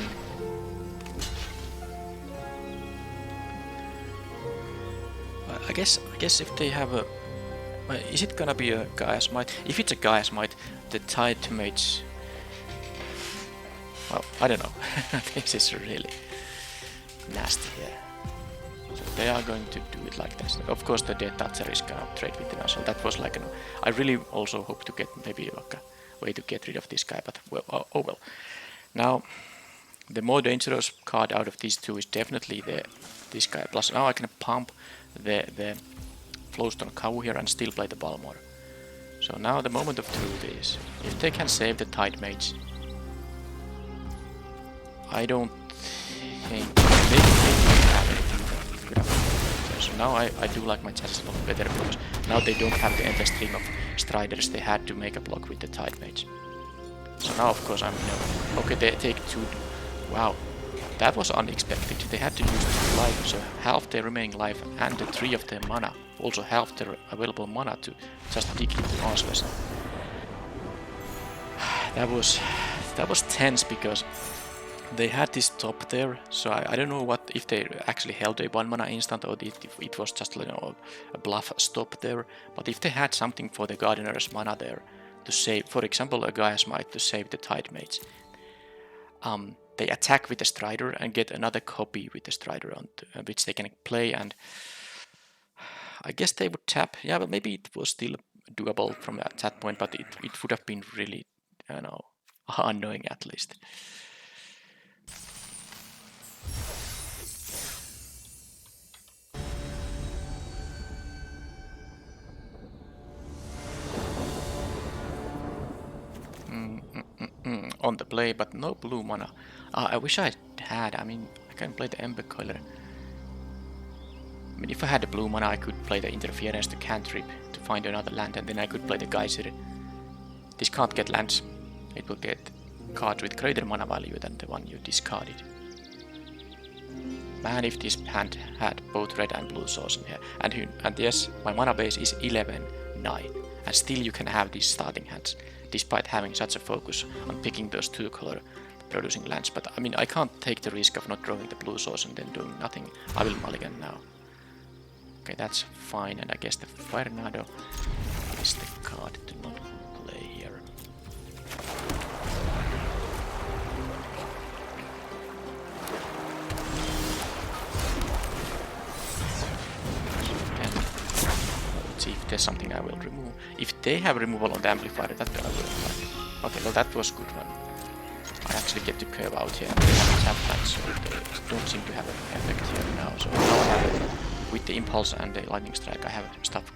I guess if they have a Is it gonna be a Gaia's Might? If it's a Gaia's Might, the Tide Mage... Well, I don't know. This is really nasty here. So they are going to do it like this. Of course the Death Toucher is gonna trade with them as well. That was like I really also hope to get maybe like a way to get rid of this guy, but well, oh well. Now, the more dangerous card out of these two is definitely this guy. Plus now I can pump the Flowstone Cow here and still play the Balmor. So now the moment of truth is, if they can save the Tide Mage, I don't think they have anything good up. So now I do like my chances a lot better because now they don't have the endless stream of Striders they had to make a block with the Tide Mage. So now of course I'm okay, they take 2. Wow, that was unexpected. They had to use 2 life, so half their remaining life and the 3 of their mana, also half their available mana to just dig into Answers. That was tense because they had this top there, so I don't know what if they actually held a 1 mana instant or if it was just, you know, a bluff stop there. But if they had something for the Gardener's mana there to save, for example, a Gaia's Might to save the Tide Mage, they attack with the Strider and get another copy with the Strider on which they can play, and I guess they would tap. Yeah, but maybe it was still doable from that point, but it would have been really, you know, annoying at least. On the play, but no blue mana. I wish I had. I mean, I can play the Ember Coiler. I mean, if I had the blue mana, I could play the Interference to cantrip to find another land, and then I could play the Geyser. This can't get lands. It will get cards with greater mana value than the one you discarded. Man, if this hand had both red and blue source in here. And yes, my mana base is 11-9, and still you can have these starting hands, despite having such a focus on picking those 2 color producing lands. But I mean, I can't take the risk of not drawing the blue source and then doing nothing. I will mulligan now. Okay, that's fine, and I guess the Fire Nado is the card to not play here. Then let's see if there's something I will remove. If they have removal on the amplifier, that I will apply. Okay, well that was good one. I actually get to curve out here and they have tap lands, so they don't seem to have an effect here now. So now I have it. With the Impulse and the Lightning Strike I have stuff.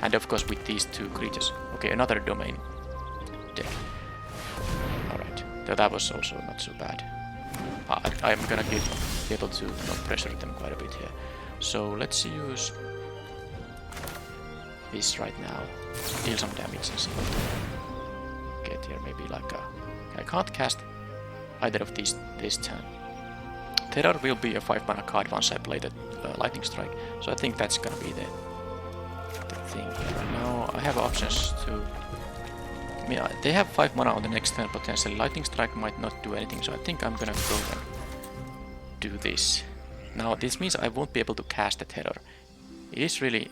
And of course with these 2 creatures. Okay, another domain deck. Alright, so that was also not so bad. I'm gonna be able to not pressure them quite a bit here. So let's use this right now. Deal some damage and see what we get here. Maybe like a... I can't cast either of these this turn. Terror will be a 5 mana card once I play the Lightning Strike, so I think that's gonna be the thing here. Now I have options to... I mean, they have 5 mana on the next turn potentially. Lightning Strike might not do anything, so I think I'm gonna go and do this. Now this means I won't be able to cast the Terror. It is really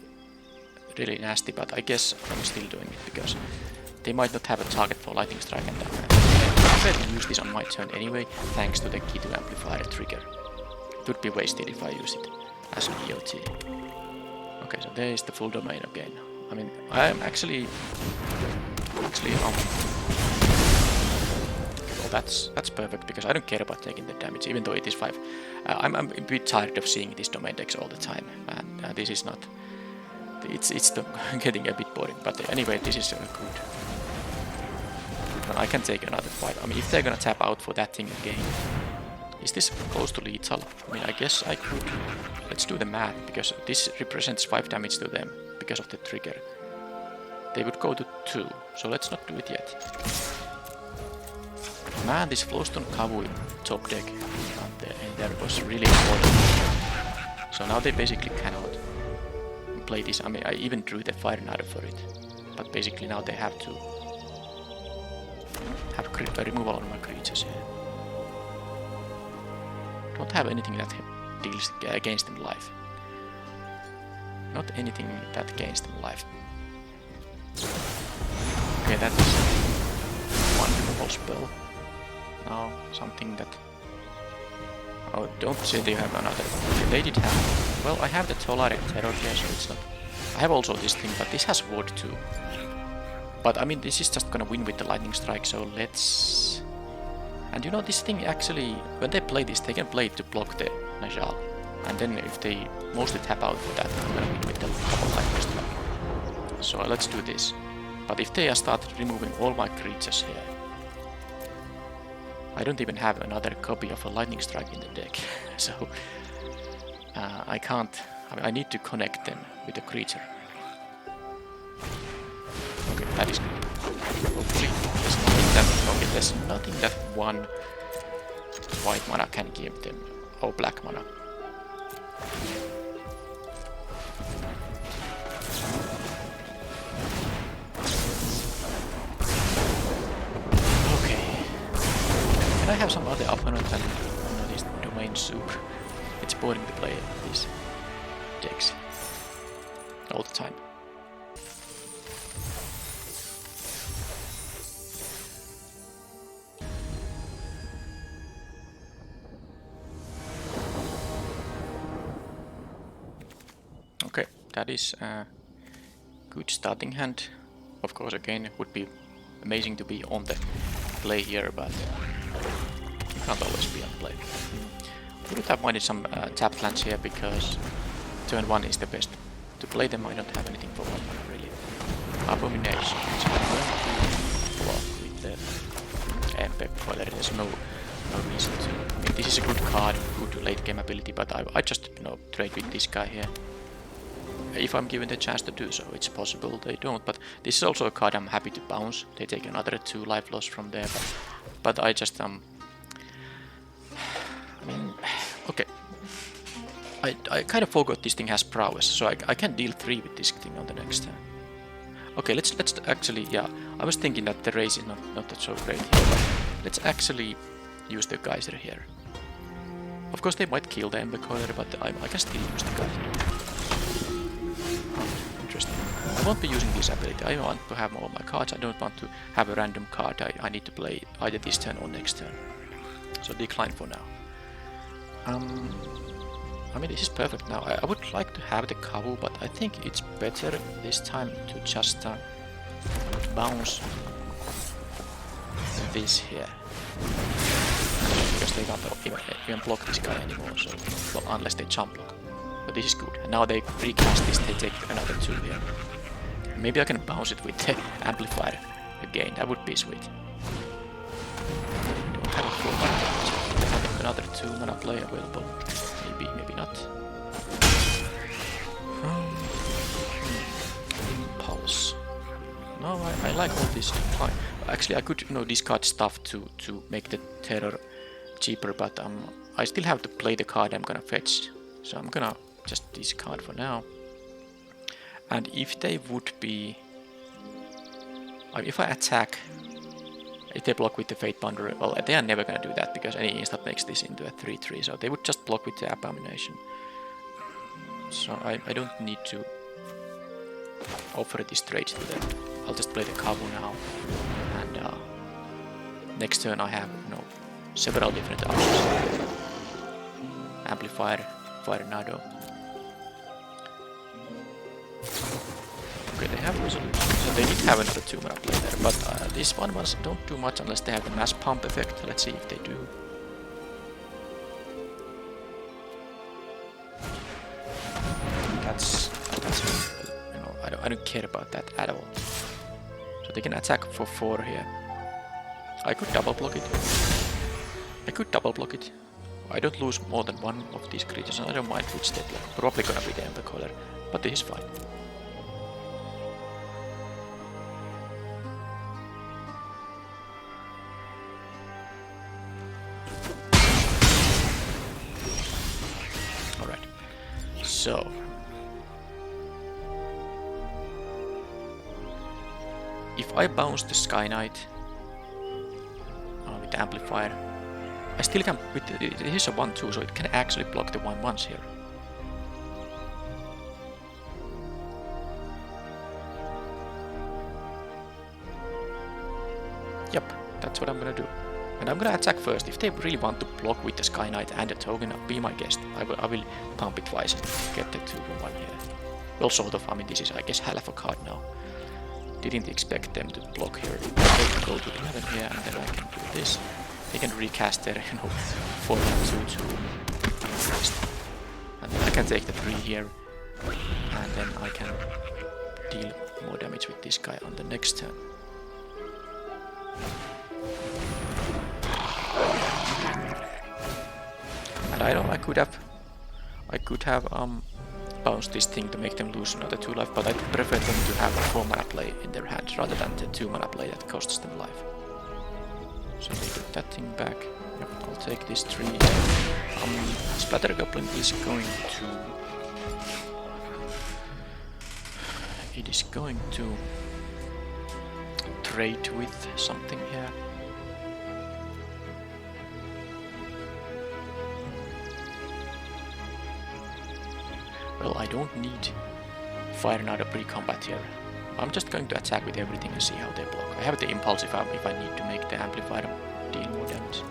nasty, but I guess I'm still doing it because they might not have a target for Lightning Strike, and I'm going to use this on my turn anyway, thanks to the Key to Amplifier trigger. It would be wasted if I use it as an EOT. Okay, so there is the full domain again. I mean, I am actually well, that's perfect because I don't care about taking the damage, even though it is 5. I'm a bit tired of seeing these domain decks all the time, and this is not. It's getting a bit boring. But anyway, this is good. I can take another fight. I mean, if they're gonna tap out for that thing again, is this close to lethal? I mean, I guess I could. Let's do the math, because this represents 5 damage to them because of the trigger. They would go to 2, so let's not do it yet. Man, this Flowstone Kavu top deck and there was really important. So now they basically cannot play this. I mean, I even drew the Fire Nado for it, but basically now they have to have a removal on my creatures here. Don't have anything that deals against them life. Not anything that gains them life. Okay, that is one removal spell. Now something that... Oh, don't say they have another. Okay, they did have... Well, I have the Dominaria Terror here, so it's not... I have also this thing, but this has ward too. But I mean, this is just gonna win with the lightning strike, so let's... And you know, this thing actually, when they play this, they can play it to block the Najal. And then if they mostly tap out for that, I'm gonna win with the double lightning strike. So let's do this. But if they start removing all my creatures here, I don't even have another copy of a lightning strike in the deck, so I can't. I mean, I need to connect them with a creature. Okay, that is good. Hopefully, there's nothing that one white mana can give them, or black mana. Can I have some other opponent than this domain soup? It's boring to play these decks all the time. Okay, that is a good starting hand. Of course, again, it would be amazing to be on the play here, but you can't always be on play. I would have minded some tapped lands here because turn 1 is the best. To play them, I don't have anything for 1 mana really. Abomination, so I'm going to block with the Empire Coiler. There's no reason to. I mean, this is a good card, good late game ability, but I just trade with this guy here. If I'm given the chance to do so, it's possible they don't, but this is also a card I'm happy to bounce. They take another 2 life loss from there, but I just I mean, okay. I kind of forgot this thing has prowess, so I can deal 3 with this thing on the next turn. Okay, let's actually, yeah, I was thinking that the race is not so great here, but let's actually use the geyser here. Of course they might kill the Ember Coiler, but I can still use the geyser. Interesting. I won't be using this ability. I want to have all my cards. I don't want to have a random card I need to play either this turn or next turn. So decline for now. I mean, this is perfect now. I would like to have the Kavu, but I think it's better this time to just bounce this here. Because they can't even block this guy anymore, so well, unless they jump block. But this is good. And now they recast this, they take another 2 here. Maybe I can bounce it with the amplifier again, that would be sweet. Don't have a full mana, so I have another 2 mana play available. Maybe not. Impulse. No, I like all this decline. Actually, I could discard stuff to make the terror cheaper, but I still have to play the card I'm gonna fetch. So I'm gonna just discard for now. And if they would be... if I attack... If they block with the Fate Boundary, well, they are never gonna do that because any instant makes this into a 3-3, so they would just block with the Abomination. So I don't need to offer this trade to them. I'll just play the Kavu now, and next turn I have several different options. Amplifier, Fire Nado. Okay, they have Resolution, so they did have another 2 mana play there, but this one ones don't do much unless they have the Mass Pump effect. Let's see if they do. That's I don't care about that at all. So they can attack for 4 here. I could double block it. I don't lose more than 1 of these creatures, and I don't mind which they block. Probably gonna be the Ember Coiler, but this is fine. Alright. So if I bounce the Sky Knight with the amplifier, I still can, it is a 1-2, so it can actually block the 1-1s here. Yep, that's what I'm gonna do. And I'm gonna attack first. If they really want to block with the Sky Knight and the token, be my guest. I will pump it twice and get the 2-for-1 here. Well, sort of. I mean, this is, I guess, half a card now. Didn't expect them to block here. They can go to 11 here, and then I can do this. They can recast their, 4-2-2. And then I can take the 3 here, and then I can deal more damage with this guy on the next turn. And I know I could have bounced this thing to make them lose another 2 life, but I prefer them to have a 4 mana play in their hand rather than the 2 mana play that costs them life. So they get that thing back. Yep, I'll take this 3. Splatter Goblin is going to... It is going to trade with something here. Well, I don't need Fire Tornado pre-combat here. I'm just going to attack with everything and see how they block. I have the impulse if I need to make the amplifier deal more damage.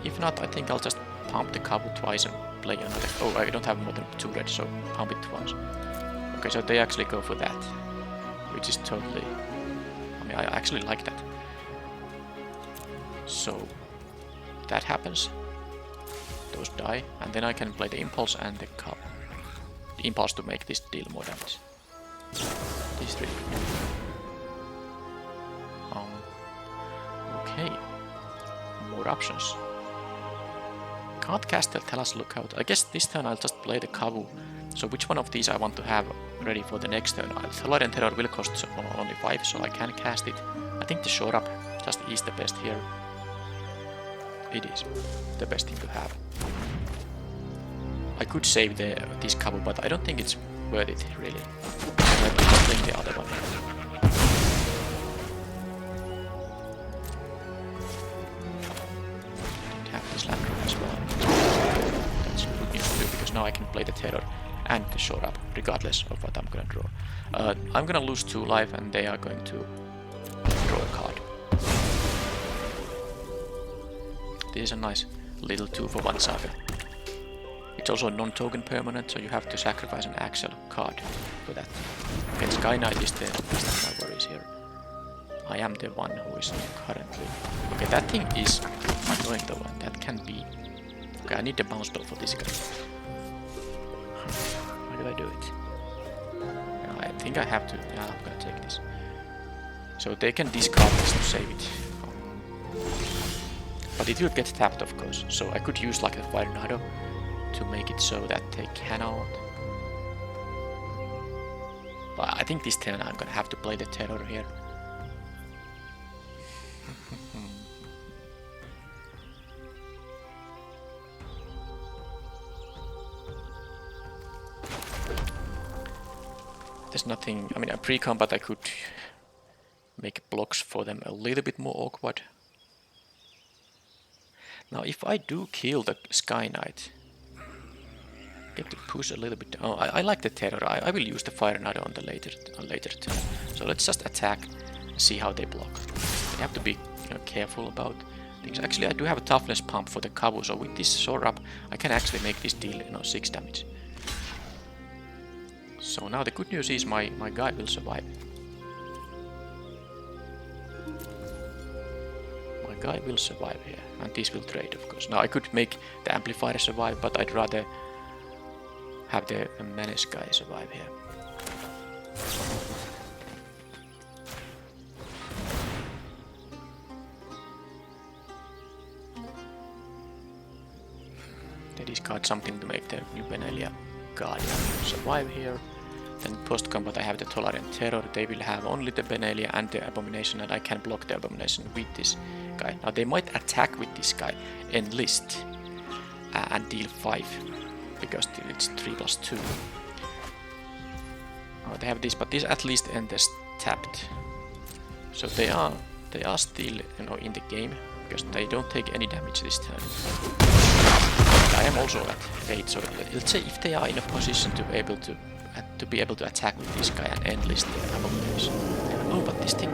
If not, I think I'll just pump the Kabu twice and play another. Oh, I don't have more than 2 red, so pump it twice. Okay, so they actually go for that, which is totally... I mean, I actually like that. So that happens. Those die, and then I can play the impulse and the Kabu. The impulse to make this deal more damage. These 3. Okay. More options. Can't cast the Tellus Lookout. I guess this turn I'll just play the Kavu. So which one of these I want to have ready for the next turn? Thalarian Terror will cost only 5, so I can cast it. I think the Shore Up just is the best here. It is the best thing to have. I could save this Kavu, but I don't think it's worth it, really. I'm playing the other one. Didn't have this land drop as well. That's good news to do, because now I can play the Terror and the Shore Up, regardless of what I'm gonna draw. I'm gonna lose 2 life, and they are going to draw a card. This is a nice little 2-for-1 saga. It's also a non-token permanent, so you have to sacrifice an actual card for that. Okay, Sky Knight is the least of my worries here. I am the one who is currently... Okay, that thing is annoying though, and that can be... Okay, I need the bounce ball for this guy. How do I do it? I think I have to... Yeah, I'm gonna take this. So they can discard this to save it. But it will get tapped, of course, so I could use like a Fire Tornado to make it so that they cannot. But I think this turn I'm gonna have to play the Terror here. There's nothing, I mean, a pre-combat I could make blocks for them a little bit more awkward. Now if I do kill the Sky Knight, get to push a little bit. Oh, I like the Terror. I will use the Fire Tornado on the later turn. So let's just attack and see how they block. They have to be careful about things. Actually, I do have a toughness pump for the Kavu, so with this Shore Up, I can actually make this deal 6 damage. So now the good news is my guy will survive. My guy will survive here, and this will trade, of course. Now I could make the Amplifier survive, but I'd rather have the Menace guy survive here. They discard something to make the new Benelia Guardian survive here. Then post combat I have the Thalarian Terror. They will have only the Benelia and the Abomination, and I can block the Abomination with this guy. Now they might attack with this guy, enlist, and deal 5. Because it's 3+2. Oh, they have this, but this at least enters tapped. So they are still in the game, because they don't take any damage this turn. And I am also at 8, so let's say if they are in a position to be able to attack with this guy and enlist the Abomination. Oh, but this thing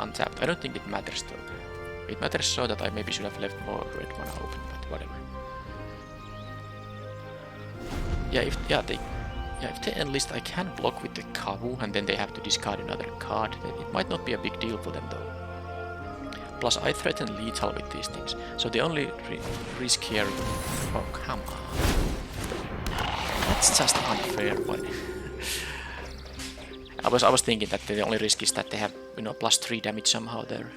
untapped. I don't think it matters though. It matters so that I maybe should have left more red mana open, but whatever. Yeah, if they enlist, I can block with the Kavu, and then they have to discard another card. It might not be a big deal for them though. Plus, I threaten lethal with these things, so the only risk here... Oh, come on. That's just unfair. I was thinking that the only risk is that they have, you know, +3 damage somehow there.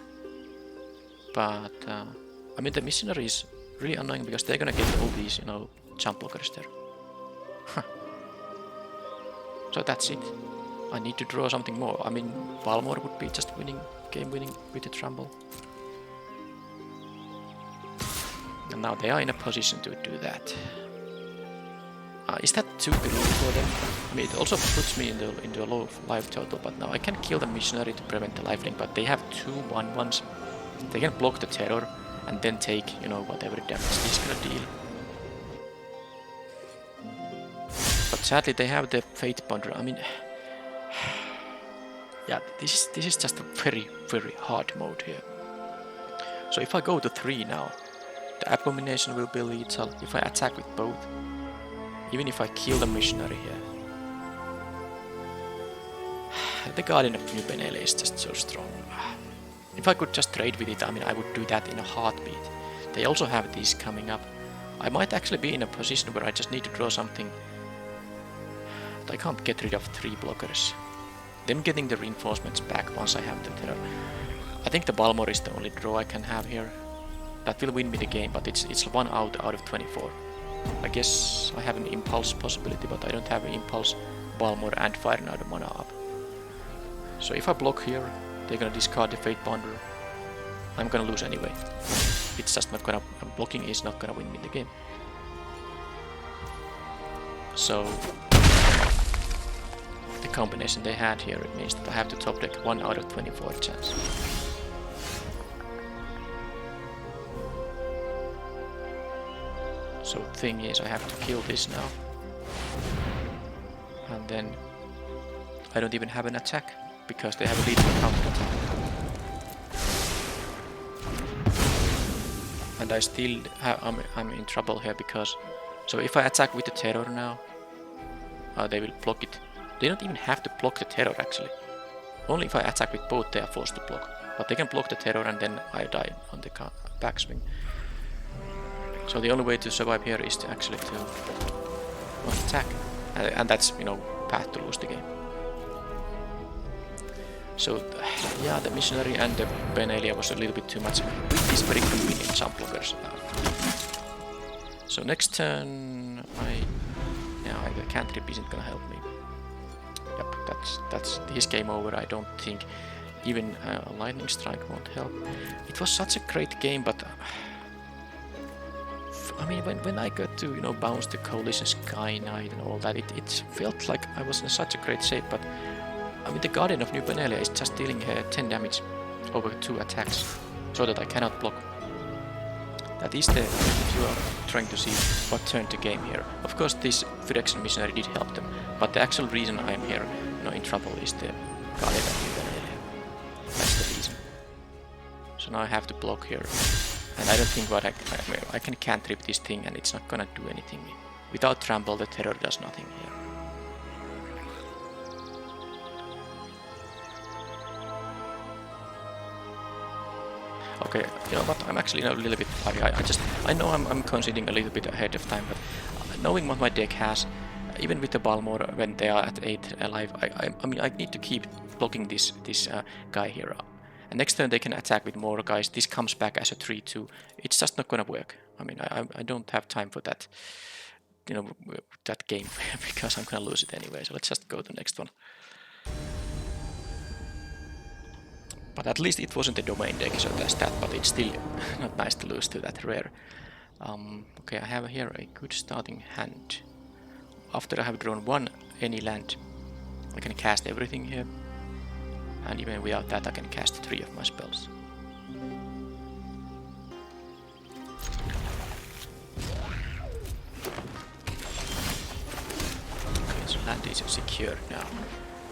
But, I mean, the missionary is really annoying because they're gonna get all these, you know, jump blockers there. Huh. So that's it. I need to draw something more. I mean, Balmor would be just game winning with the Trample. And now they are in a position to do that. Is that too green for them? I mean, it also puts me into a low life total, but now I can kill the missionary to prevent the lifelink, but they have 2 1/1s. They can block the terror and then take, you know, whatever damage this is gonna deal. But sadly they have the Fate Ponder. I mean, yeah, this is just a very, very hard mode here. So if I go to 3 now, the Abomination will be lethal if I attack with both. Even if I kill the missionary here. The Guardian of New Benele is just so strong. If I could just trade with it, I mean, I would do that in a heartbeat. They also have these coming up. I might actually be in a position where I just need to draw something. But I can't get rid of 3 blockers. Them getting the reinforcements back once I have them there. I think the Balmor is the only draw I can have here. That will win me the game, but it's 1 out of 24. I guess I have an Impulse possibility, but I don't have an Impulse, Balmor and Fire now the mana up. So if I block here, they're gonna discard the Fate Ponder. I'm gonna lose anyway. It's just not gonna... blocking is not gonna win me the game. So... the combination they had here, it means that I have to top deck 1 out of 24 chance. So the thing is, I have to kill this now. And then I don't even have an attack, because they have a lethal counter attack. And I still have, I'm in trouble here because... So if I attack with the terror now, they will block it. They don't even have to block the terror actually. Only if I attack with both they are forced to block. But they can block the terror and then I die on the backswing. So the only way to survive here is to actually attack. And that's, you know, path to lose the game. So yeah, the missionary and the Benelia was a little bit too much with these very convenient jump blockers. So next turn the cantrip isn't gonna help me. Yep, that's his game over. I don't think even a lightning strike won't help. It was such a great game, but I mean, when I got to, you know, bounce the Coalition Sky Knight and all that, it felt like I was in such a great shape. But I mean, the Guardian of New Benelia is just dealing 10 damage over 2 attacks, so that I cannot block. That is the, if you are trying to see what turned the game here. Of course, this Phyrexian Missionary did help them, but the actual reason I am here, you know, in trouble is the Guardian of New Benelia. That's the reason. So now I have to block here. And I don't think what I can cantrip this thing and it's not gonna do anything. Without Trample, the terror does nothing here. Okay, you know what, I'm actually a little bit funny. I know I'm conceding a little bit ahead of time, but knowing what my deck has, even with the Balmor when they are at 8 alive, I mean I need to keep blocking this guy here. And next turn they can attack with more guys. This comes back as a 3-2. It's just not gonna work. I mean, I don't have time for that, you know, that game because I'm gonna lose it anyway. So let's just go to the next one. But at least it wasn't a domain deck, so that's that. But it's still not nice to lose to that rare. Okay, I have here a good starting hand. After I have drawn any land, I can cast everything here. And even without that I can cast 3 of my spells. Okay, so land is secured now.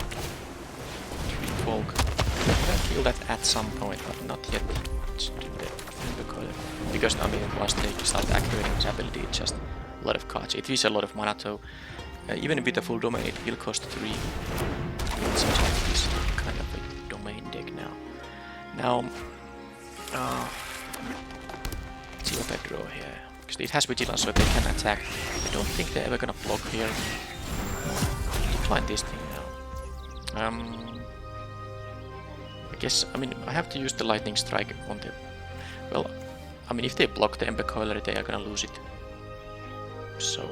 3 Folk. I'm gonna kill that at some point, but not yet. Let's do the Ember, because I mean, once they start activating his ability, it's just a lot of cards. It is a lot of mana, so even with the full domain, it will cost 3. It seems like this kind of a domain deck now. Now, let's see what I draw here. Because it has vigilance, so they can attack. I don't think they're ever gonna block here. Decline this thing now. I guess, I mean, I have to use the lightning strike on the... Well, I mean, if they block the Ember Coiler, they are gonna lose it. So...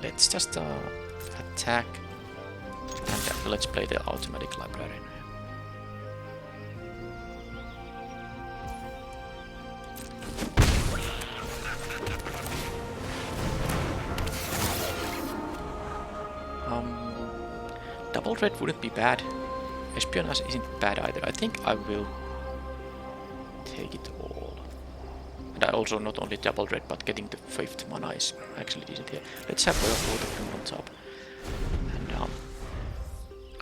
Let's just attack. And let's play the automatic librarian. Double red wouldn't be bad. Espionage isn't bad either. I think I will take it all. And I also not only double red, but getting the 5th mana is actually decent here. Let's have both of them on top. And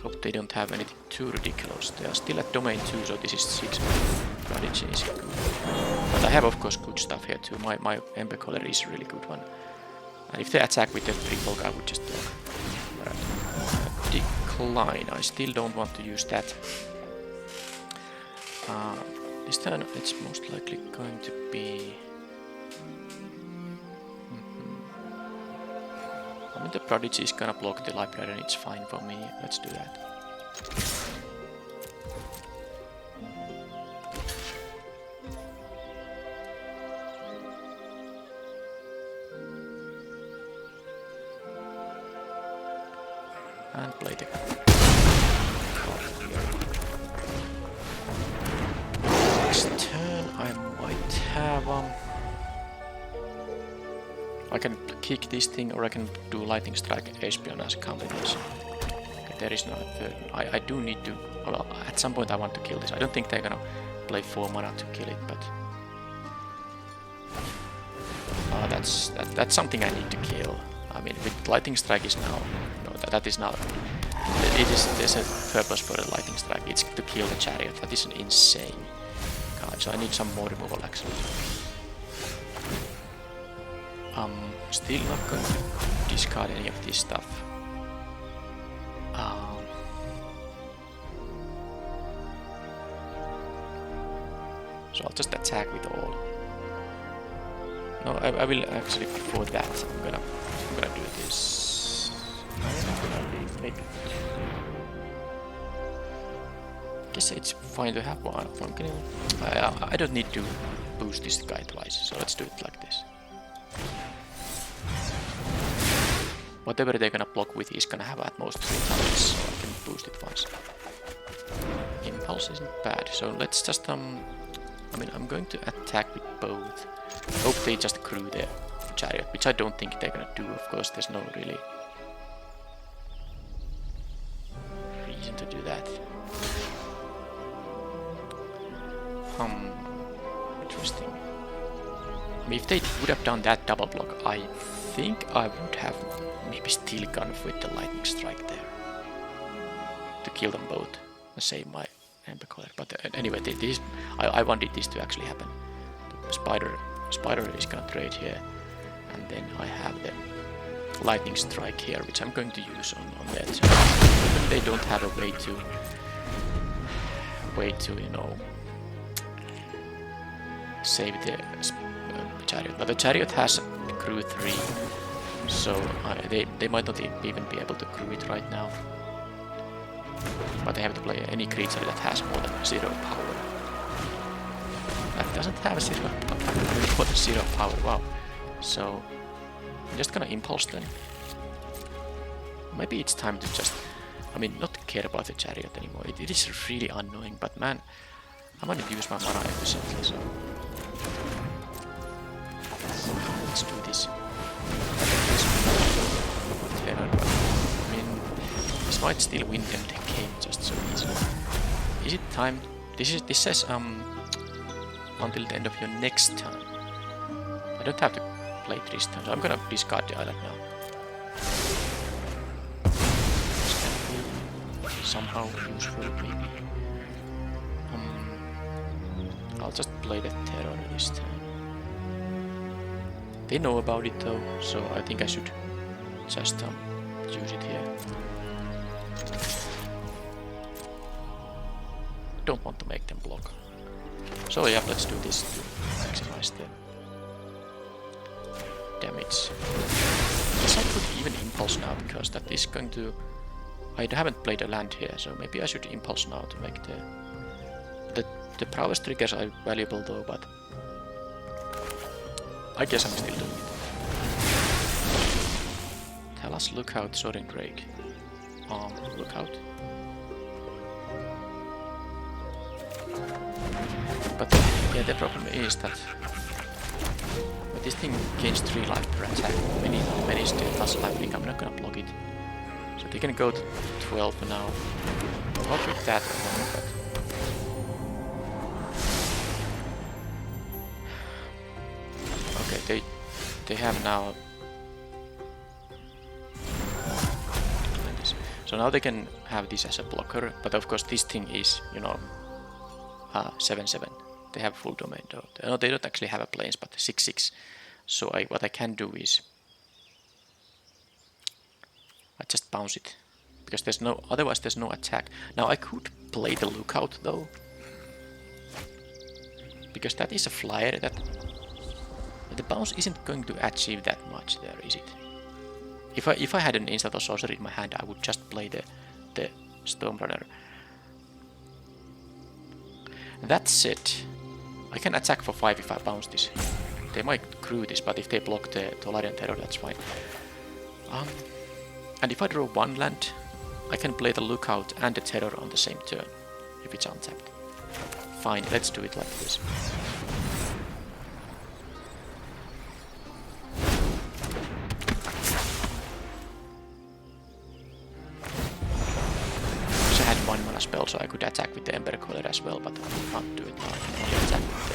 hope they don't have anything too ridiculous. They are still at domain 2, so this is 6 prodigy is good. But I have of course good stuff here too. My Ember Collar is a really good one. And if they attack with the 3 block, I would just block. Decline. I still don't want to use that. This turn it's most likely going to be... I mean the Prodigy is gonna block the library and it's fine for me. Let's do that. And play the card here. Next turn I might have I can kick this thing or I can do lightning strike espionage combination. Okay, there is no third. I do need to, well, at some point I want to kill this. I don't think they're gonna play 4 mana to kill it, but that's something I need to kill. I mean, with lightning strike is now, no, that is not. There's a purpose for the lightning strike. It's to kill the chariot. That is an insane card. So I need some more removal actually. Still not going to discard any of this stuff. So I'll just attack with all. No, I will actually before that. I'm gonna do this. Maybe. Guess it's fine to have one. I don't need to boost this guy twice, so let's do it like this. Whatever they're gonna block with is gonna have at most 3 times, so I can boost it once. Impulse isn't bad, so let's just I mean, I'm going to attack with both. Hope they just crew the chariot, which I don't think they're gonna do. Of course, there's no really reason to do that. Interesting. I mean, if they would have done that double block, I think I would have maybe still gone with the lightning strike there to kill them both and save my Ember Collar. But anyway, I wanted this to actually happen. The spider is gonna trade here, and then I have the lightning strike here, which I'm going to use on that. Even they don't have a way to you know, save the chariot. But the chariot has crew 3, so they might not even be able to crew it right now. But they have to play any creature that has more than 0 power. That doesn't have 0 power, more than 0 power, wow. So I'm just gonna impulse then. Maybe it's time to just, I mean, not care about the chariot anymore. It is really annoying, but man, I want to use my mana efficiently, so let's do this. I mean, this might still win them the game just so easily. Is it time? This says until the end of your next turn. I don't have to play this turn, so I'm gonna discard the island now. somehow useful, maybe. I'll just play the terror this time. They know about it though, so I think I should just use it here. Don't want to make them block. So yeah, let's do this to maximize the damage. I guess I could even impulse now, because that is going to... I haven't played a land here, so maybe I should impulse now to make the prowess triggers are valuable though, but I guess I'm still doing it. Tell us lookout, Sorin Drake. Lookout. But yeah, the problem is that when this thing gains 3 life per attack, many still has life link, I'm not gonna block it. So they can go to 12 now. Not with that alone, but... Okay, they have now... So now they can have this as a blocker, but of course this thing is, you know, 7/7. They have full domain though. No, they don't actually have a planes, but 6/6. So what I can do is I just bounce it, because otherwise there's no attack. Now I could play the lookout though, because that is a flyer that the bounce isn't going to achieve that much there, is it? If I had an instant or sorcery in my hand, I would just play the Stormrunner. That said, I can attack for 5 if I bounce this. They might crew this, but if they block the Tolarian Terror, that's fine. And if I draw 1 land, I can play the lookout and the terror on the same turn, if it's untapped. Fine, let's do it like this. Spell, so I could attack with the Ember Coiler as well, but I can't do it now. I can only attack with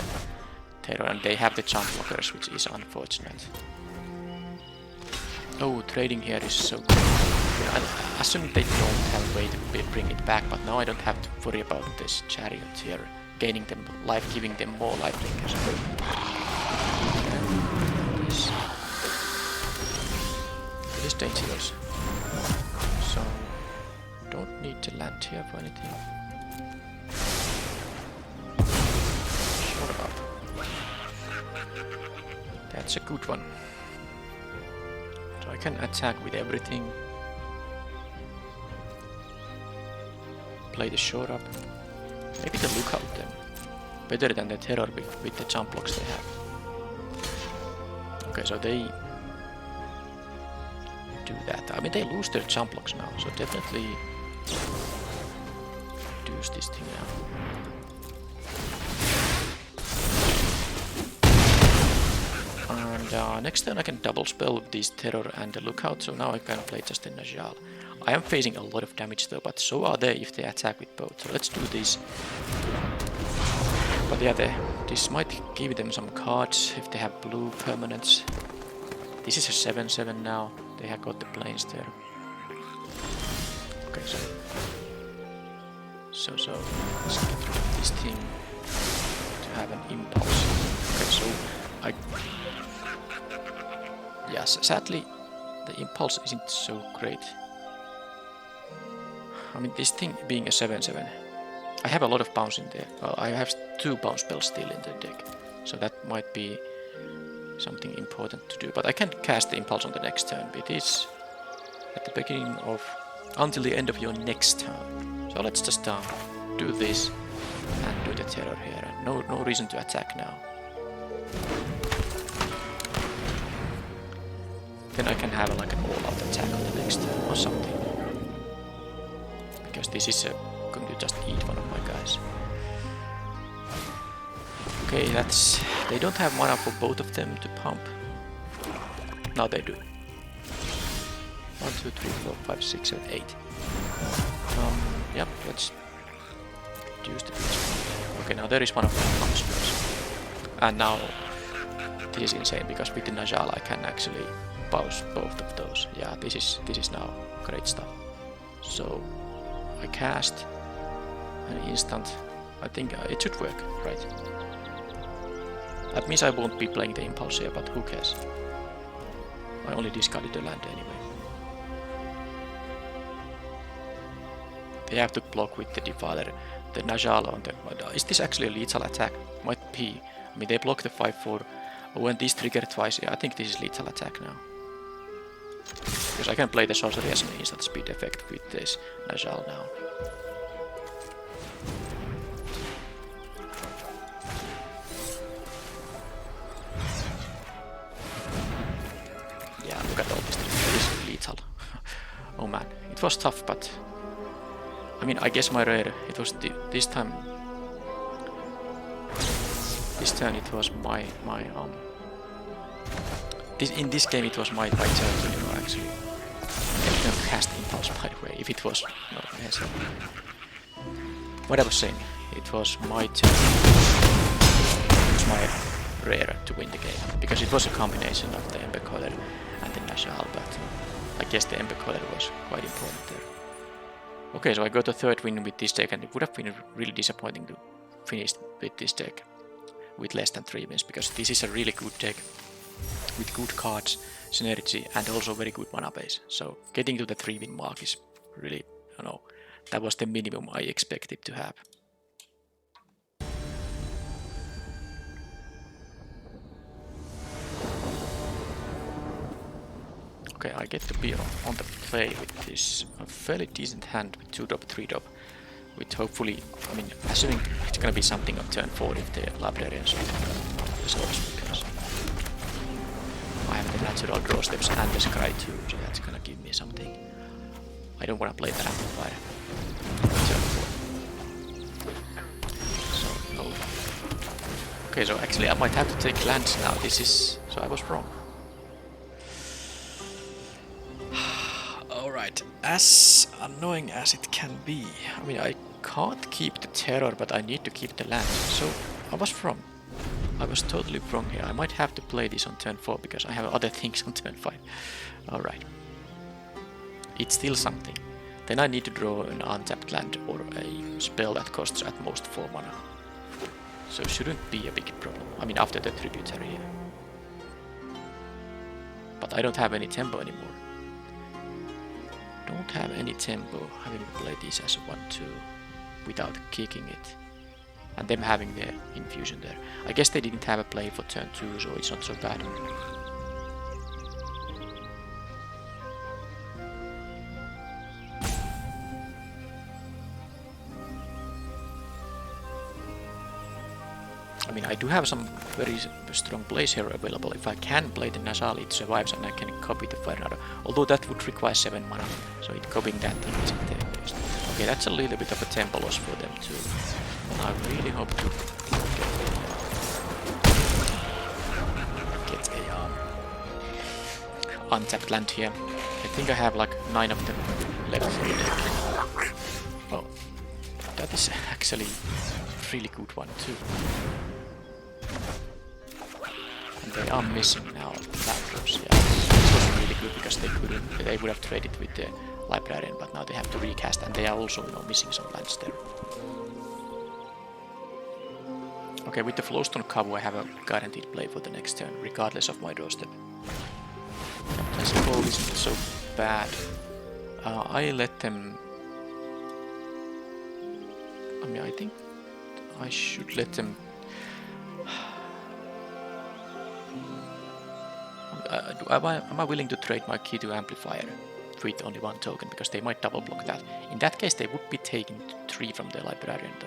the terror, and they have the jump blockers, which is unfortunate. Oh, trading here is so good. I assume they don't have a way to bring it back, but now I don't have to worry about this chariot here, gaining them life, giving them more life linkers. It is dangerous. So don't need to land here for anything. Shut up. That's a good one. So I can attack with everything. Play the shore up. Maybe the lookout then. Better than the terror with the jump blocks they have. Okay, so they do that. I mean, they lose their jump blocks now, so definitely reduce this thing now. And next turn I can double spell with this terror and the lookout, so now I can play just a Najal. I am facing a lot of damage though, but so are they if they attack with both. So let's do this. But yeah, this might give them some cards if they have blue permanents. This is a 7/7 now. They have got the planes there. Okay, so let's get rid of this thing to have an impulse. Okay, so yes, sadly the impulse isn't so great. I mean, this thing being a 7/7, I have a lot of bounce in there. Well, I have 2 bounce spells still in the deck, so that might be something important to do. But I can cast the impulse on the next turn. It is at the beginning of until the end of your next turn. So let's just do this and do the terror here. No reason to attack now. Then I can have like an all-out attack on the next turn or something. Because this is going to just eat one of my guys. Okay, they don't have mana for both of them to pump. Now they do. 1, 2, 3, 4, 5, 6, 7, 8. Yep, let's use the beach. Okay, now there is one of the pump spells. And now this is insane, because with the Najal I can actually pause both of those. Yeah, this is now great stuff. So I cast an instant. I think it should work, right? That means I won't be playing the Impulse here, but who cares? I only discarded the land anyway. They have to block with the Defiler. The Najal on the... Is this actually a lethal attack? Might be. I mean, they block the 5-4. When this trigger twice, yeah, I think this is lethal attack now. Because I can play the sorcery as an instant speed effect with this Najal now. Yeah, look at all this. This is lethal. Oh man, it was tough, but... I mean, I guess my rare, it was this time... This turn it was my in this game it was my turn to, you know, actually cast Impulse, by the way, if it was... No, yes. What I was saying, it was my turn. It was my rare to win the game, because it was a combination of the Ember Coiler and the Nashal, but I guess the Ember Coiler was quite important there. Okay, so I got a third win with this deck, and it would have been really disappointing to finish with this deck with less than 3 wins, because this is a really good deck with good cards, synergy, and also very good mana base. So getting to the 3-win mark is really, you know, that was the minimum I expected to have. Okay, I get to be on the play with this fairly decent hand with 2-drop, 3-drop, with hopefully, I mean, assuming it's gonna be something on turn 4 if the Librarians the source, because I have the natural draw steps and the Scry too, so that's gonna give me something. I don't wanna play that amplifier on turn 4. So, no. Okay, so actually I might have to take lands now. This is... so I was wrong. Alright, as annoying as it can be, I mean, I can't keep the terror, but I need to keep the land, so I was wrong. I was totally wrong here. I might have to play this on turn 4 because I have other things on turn 5. Alright. It's still something. Then I need to draw an untapped land or a spell that costs at most 4 mana. So it shouldn't be a big problem. I mean, after the tributary here. But I don't have any tempo anymore. Don't have any tempo having to play this as a 1-2 without kicking it. And them having the infusion there. I guess they didn't have a play for turn 2, so it's not so bad. I mean, I do have some very strong plays here available. If I can play the Nasal, it survives and I can copy the Fire Nado. Although that would require 7 mana, so copying that thing isn't the best. Okay, that's a little bit of a tempo loss for them too. And I really hope to get a untapped land here. I think I have like 9 of them left in the deck. Oh, that is actually a really good one too. And they are missing now battles. Yeah, this was really good because they would have traded with the Librarian, but now they have to recast, and they are also, you know, missing some lands there. Okay, with the Flowstone Cabo I have a guaranteed play for the next turn, regardless of my doorstep. Captain's Call isn't so bad. I let them... I mean, I think I should let them... am I willing to trade my key to Amplifier with only 1 token, because they might double block that. In that case they would be taking 3 from the Librarian though.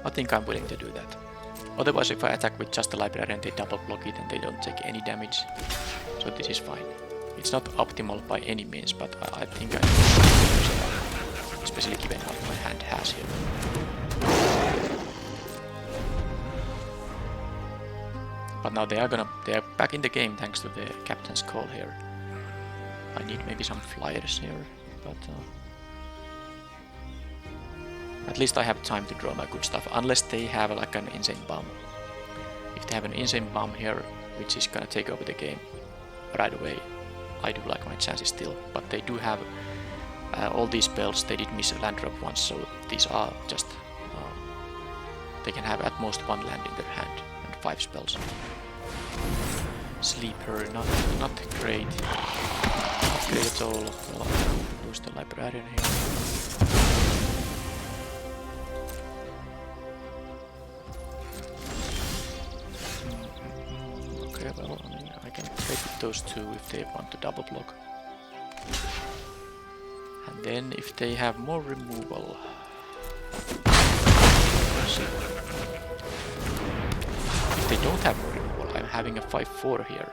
I think I'm willing to do that. Otherwise, if I attack with just the Librarian, they double block it and they don't take any damage. So this is fine. It's not optimal by any means, but I think I can, especially given what my hand has here. But now they are back in the game thanks to the Captain's Call here. I need maybe some flyers here, but at least I have time to draw my good stuff, unless they have like an insane bomb. if they have an insane bomb here, which is gonna take over the game right away, I do like my chances still. But they do have all these spells. They did miss a land drop once, so these are just they can have at most one land in their hand and 5 spells. Sleeper, not great. Not great at all. Well, I'll lose the librarian here. Okay, well, I mean, I can trade with those two if they want to double block. And then if they have more removal. If they don't have more removal, I'm having a 5-4 here.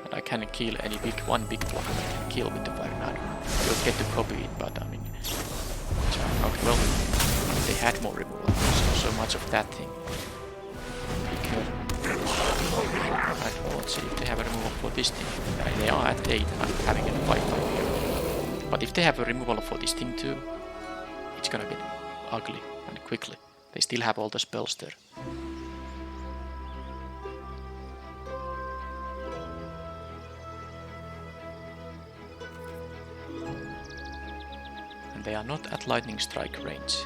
And I can kill any one big block I can kill with the Fire Tornado. I don't get to copy it, but I mean... Okay, well, if they had more removal, there's so much of that thing. Alright, well, let's see if they have a removal for this thing. They are at 8 and I'm having a 5-5 here. But if they have a removal for this thing too, it's gonna get ugly and quickly. They still have all the spells there. And they are not at lightning strike range.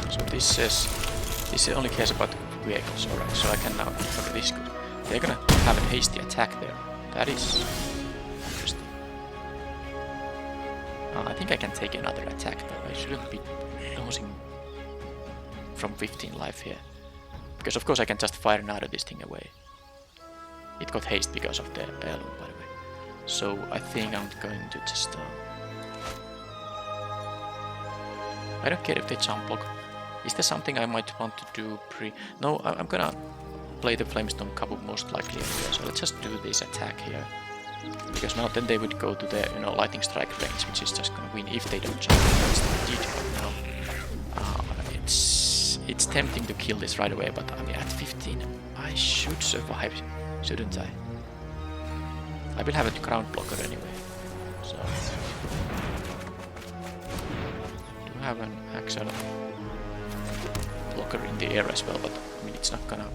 So this says this only cares about vehicles, alright, so I can now, okay, this is good. They're gonna have a hasty attack there. That is interesting. I think I can take another attack though. I shouldn't be losing from 15 life here. Because of course I can just fire another this thing away. It got haste because of the heirloom, by the way. So I think I'm going to just... I don't care if they jump block. Is there something I might want to do No, I'm gonna play the Flamestone Kabu most likely anyway, so let's just do this attack here. Because now then they would go to the, lightning strike range, which is just gonna win if they don't jump. That's the deed right now. It's tempting to kill this right away, but I mean at 15 I should survive, shouldn't I? I will have a ground blocker anyway, so... I do have an Axel blocker in the air as well, but I mean it's not gonna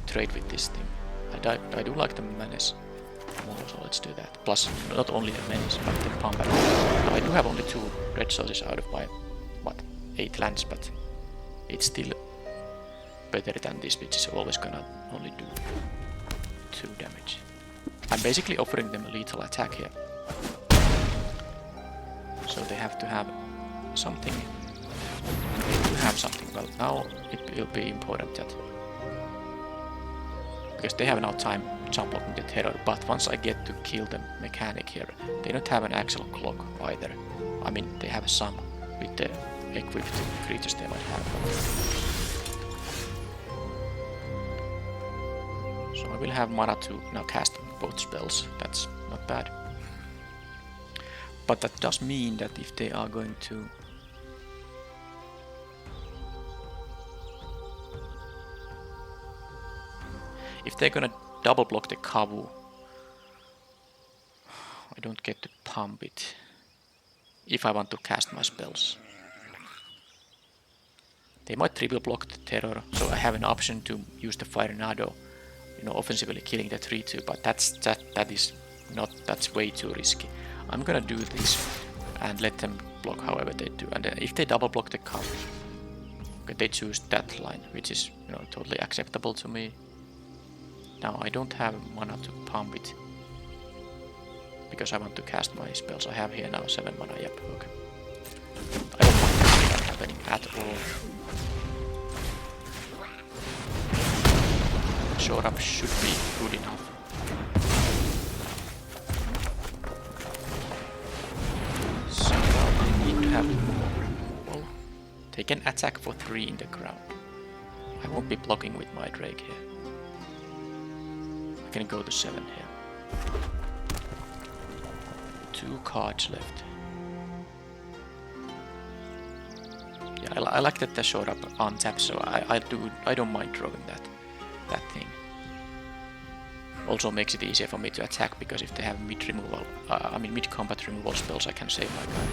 trade with this thing. I do like the menace more, so let's do that. Plus, not only the menace, but the combat. Now, I do have only 2 red sources out of my, what, 8 lands, but it's still better than this, which is always gonna only do 2 damage. I'm basically offering them a lethal attack here. So they have to have something. They do have something. Well, now it will be important that... Because they have now time jump blocking the terror, but once I get to kill the mechanic here, they don't have an actual clock either. I mean, they have some with the equipped creatures they might have. So I will have mana to now cast both spells. That's not bad. But that does mean that if they are going to... If they're gonna double block the Kavu, I don't get to pump it if I want to cast my spells. They might triple block the terror, so I have an option to use the Fire Tornado, offensively killing the 3-2, but that's way too risky. I'm gonna do this and let them block however they do, and if they double block the Kavu, they choose that line, which is totally acceptable to me. Now I don't have mana to pump it because I want to cast my spells. I have here now 7 mana. Yep, okay. I don't mind that happening at all. Short up should be good enough. So now they need to have more removal. They can attack for 3 in the ground. I won't be blocking with my Drake here. I can go to 7 here. 2 cards left. Yeah, I like that the short up untaps, so I don't mind drawing that thing. Also makes it easier for me to attack, because if they have mid-combat removal spells, I can save my guy.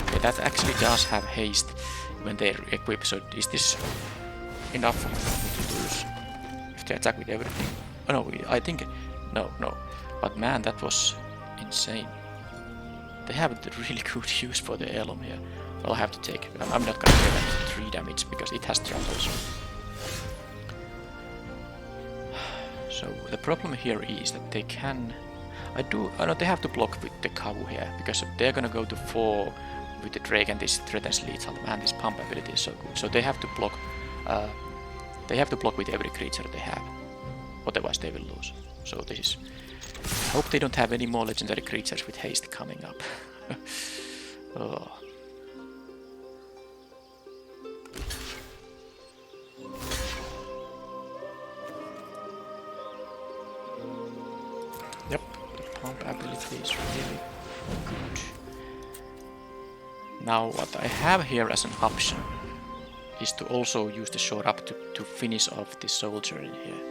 Okay, that actually does have haste when they equip, so is this enough for me to lose if they attack with everything? Oh no, I think... No. But man, that was insane. They have a really good use for the Elom here. I'll have to take... I'm not gonna give that 3 damage, because it has travels. So the problem here is that they can... know they have to block with the Kavu here, because they're gonna go to 4 with the Drake, and this threatens lethal. Man, this pump ability is so good. So they have to block... with every creature they have. Otherwise they will lose. So this is... I hope they don't have any more legendary creatures with haste coming up. Oh. Yep, the pump ability is really good. Now what I have here as an option is to also use the shore up to finish off the soldier in here.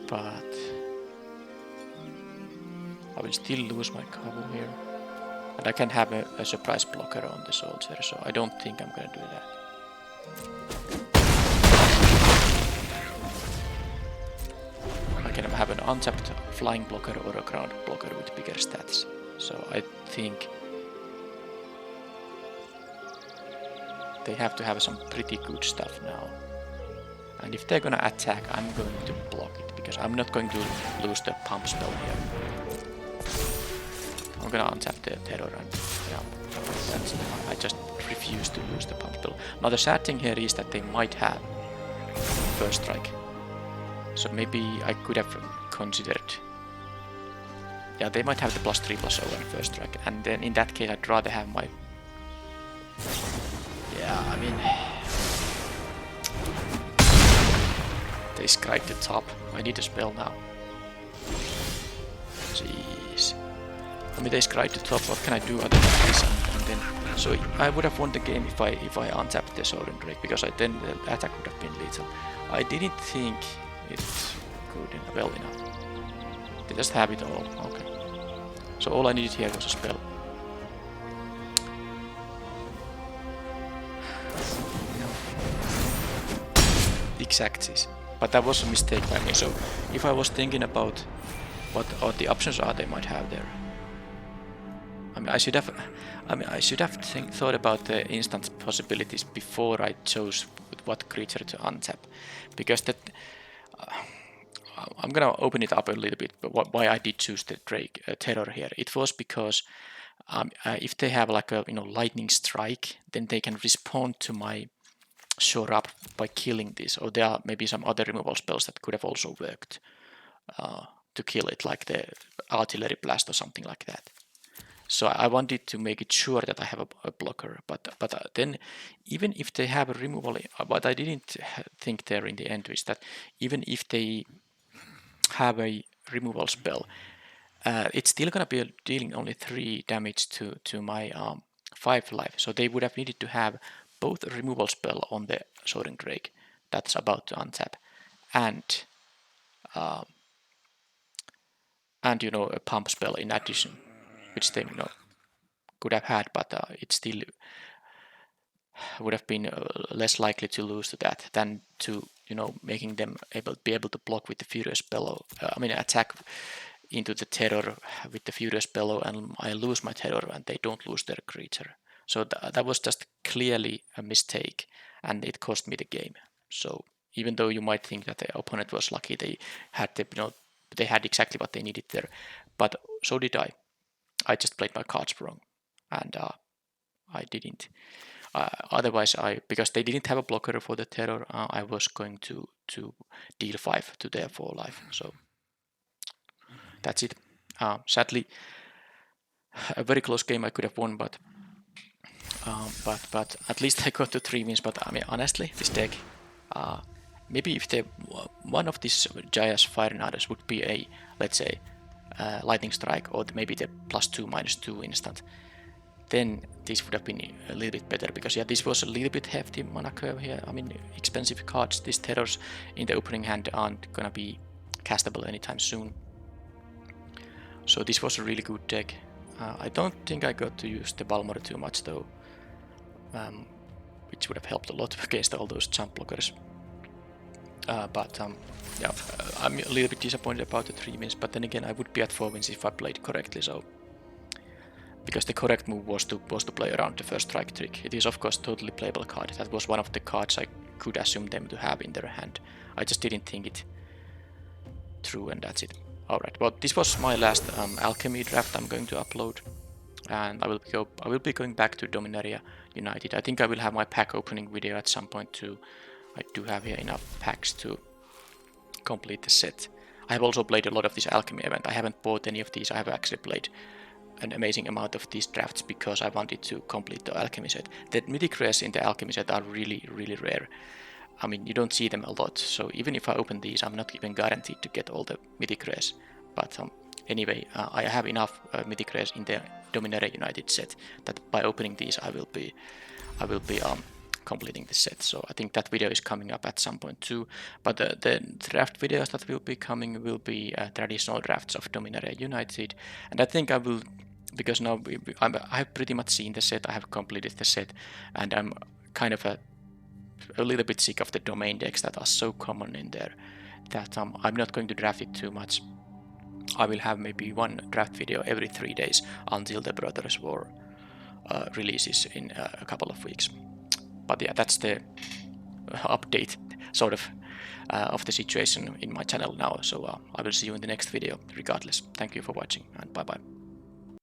But I will still lose my cover here. And I can have a surprise blocker on the soldier, so I don't think I'm gonna do that. I can have an untapped flying blocker or a ground blocker with bigger stats. So I think they have to have some pretty good stuff now. And if they're gonna attack, I'm going to block it, because I'm not going to lose the pump spell here. I'm gonna untap the terror, and yeah, I just refuse to lose the pump spell. Now the sad thing here is that they might have first strike. So maybe I could have considered... Yeah, they might have the +3/+0 and first strike, and then in that case I'd rather have my... Yeah, I mean... They scribe the top. I need a spell now. Jeez. I mean, they scribe the top. What can I do other than this? And then, so I would have won the game if I untapped the Sovereign Drake, because then the attack would have been lethal. I didn't think it's good and well enough. They just have it all. Okay. So all I needed here was a spell. Exactly. But that was a mistake by me. So if I was thinking about what the options are they might have there, I should have thought about the instant possibilities before I chose what creature to untap, because that I'm gonna open it up a little bit. But why I did choose the Drake Terror here? It was because if they have like a lightning strike, then they can respond to my shore up by killing this, or there are maybe some other removal spells that could have also worked to kill it, like the artillery blast or something like that. So I wanted to make it sure that I have a blocker, but then even if they have a removal, what I didn't think there in the end is that even if they have a removal spell, it's still gonna be dealing only 3 damage to my 5 life. So they would have needed to have both a removal spell on the Soaring Drake that's about to untap, and a pump spell in addition, which they could have had, but it still would have been less likely to lose to that than to making them be able to block with the Furious Bellow. Attack into the Terror with the Furious Bellow, and I lose my Terror and they don't lose their creature. So that was just clearly a mistake, and it cost me the game. So even though you might think that the opponent was lucky, they had they had exactly what they needed there, but so did I. I just played my cards wrong, and I didn't. Otherwise, because they didn't have a blocker for the Terror, I was going to deal 5 to their 4 life. So that's it. Sadly, a very close game I could have won, but at least I got to 3 wins. But honestly, this deck, maybe if one of these Jaya's Fire Narders would be a, let's say, Lightning Strike, or maybe the +2/-2 instant, then this would have been a little bit better, because this was a little bit hefty mana curve here. Expensive cards. These Terrors in the opening hand aren't gonna be castable anytime soon. So this was a really good deck. I don't think I got to use the Balmor too much though, which would have helped a lot against all those jump blockers. Yeah, I'm a little bit disappointed about the 3 wins, but then again I would be at 4 wins if I played correctly, so because the correct move was to play around the first strike trick. It is of course totally playable card. That was one of the cards I could assume them to have in their hand. I just didn't think it through, and that's it. Alright, well this was my last Alchemy draft I'm going to upload, and I will be going back to Dominaria United. I think I will have my pack opening video at some point too. I do have here enough packs to complete the set. I have also played a lot of this Alchemy event. I haven't bought any of these. I have actually played an amazing amount of these drafts because I wanted to complete the Alchemy set. The mythic rares in the Alchemy set are really, really rare. I mean, you don't see them a lot, so even if I open these, I'm not even guaranteed to get all the mythic rares. But anyway, I have enough mythic rares in the Dominaria United set that by opening these, I will be completing the set. So I think that video is coming up at some point too. But the draft videos that will be coming will be traditional drafts of Dominaria United, and I think I will, because now I have pretty much seen the set. I have completed the set, and I'm kind of a little bit sick of the domain decks that are so common in there that I'm not going to draft it too much. I will have maybe one draft video every 3 days until the Brothers War releases in a couple of weeks. But yeah, that's the update sort of the situation in my channel now. So I will see you in the next video regardless. Thank you for watching, and bye bye.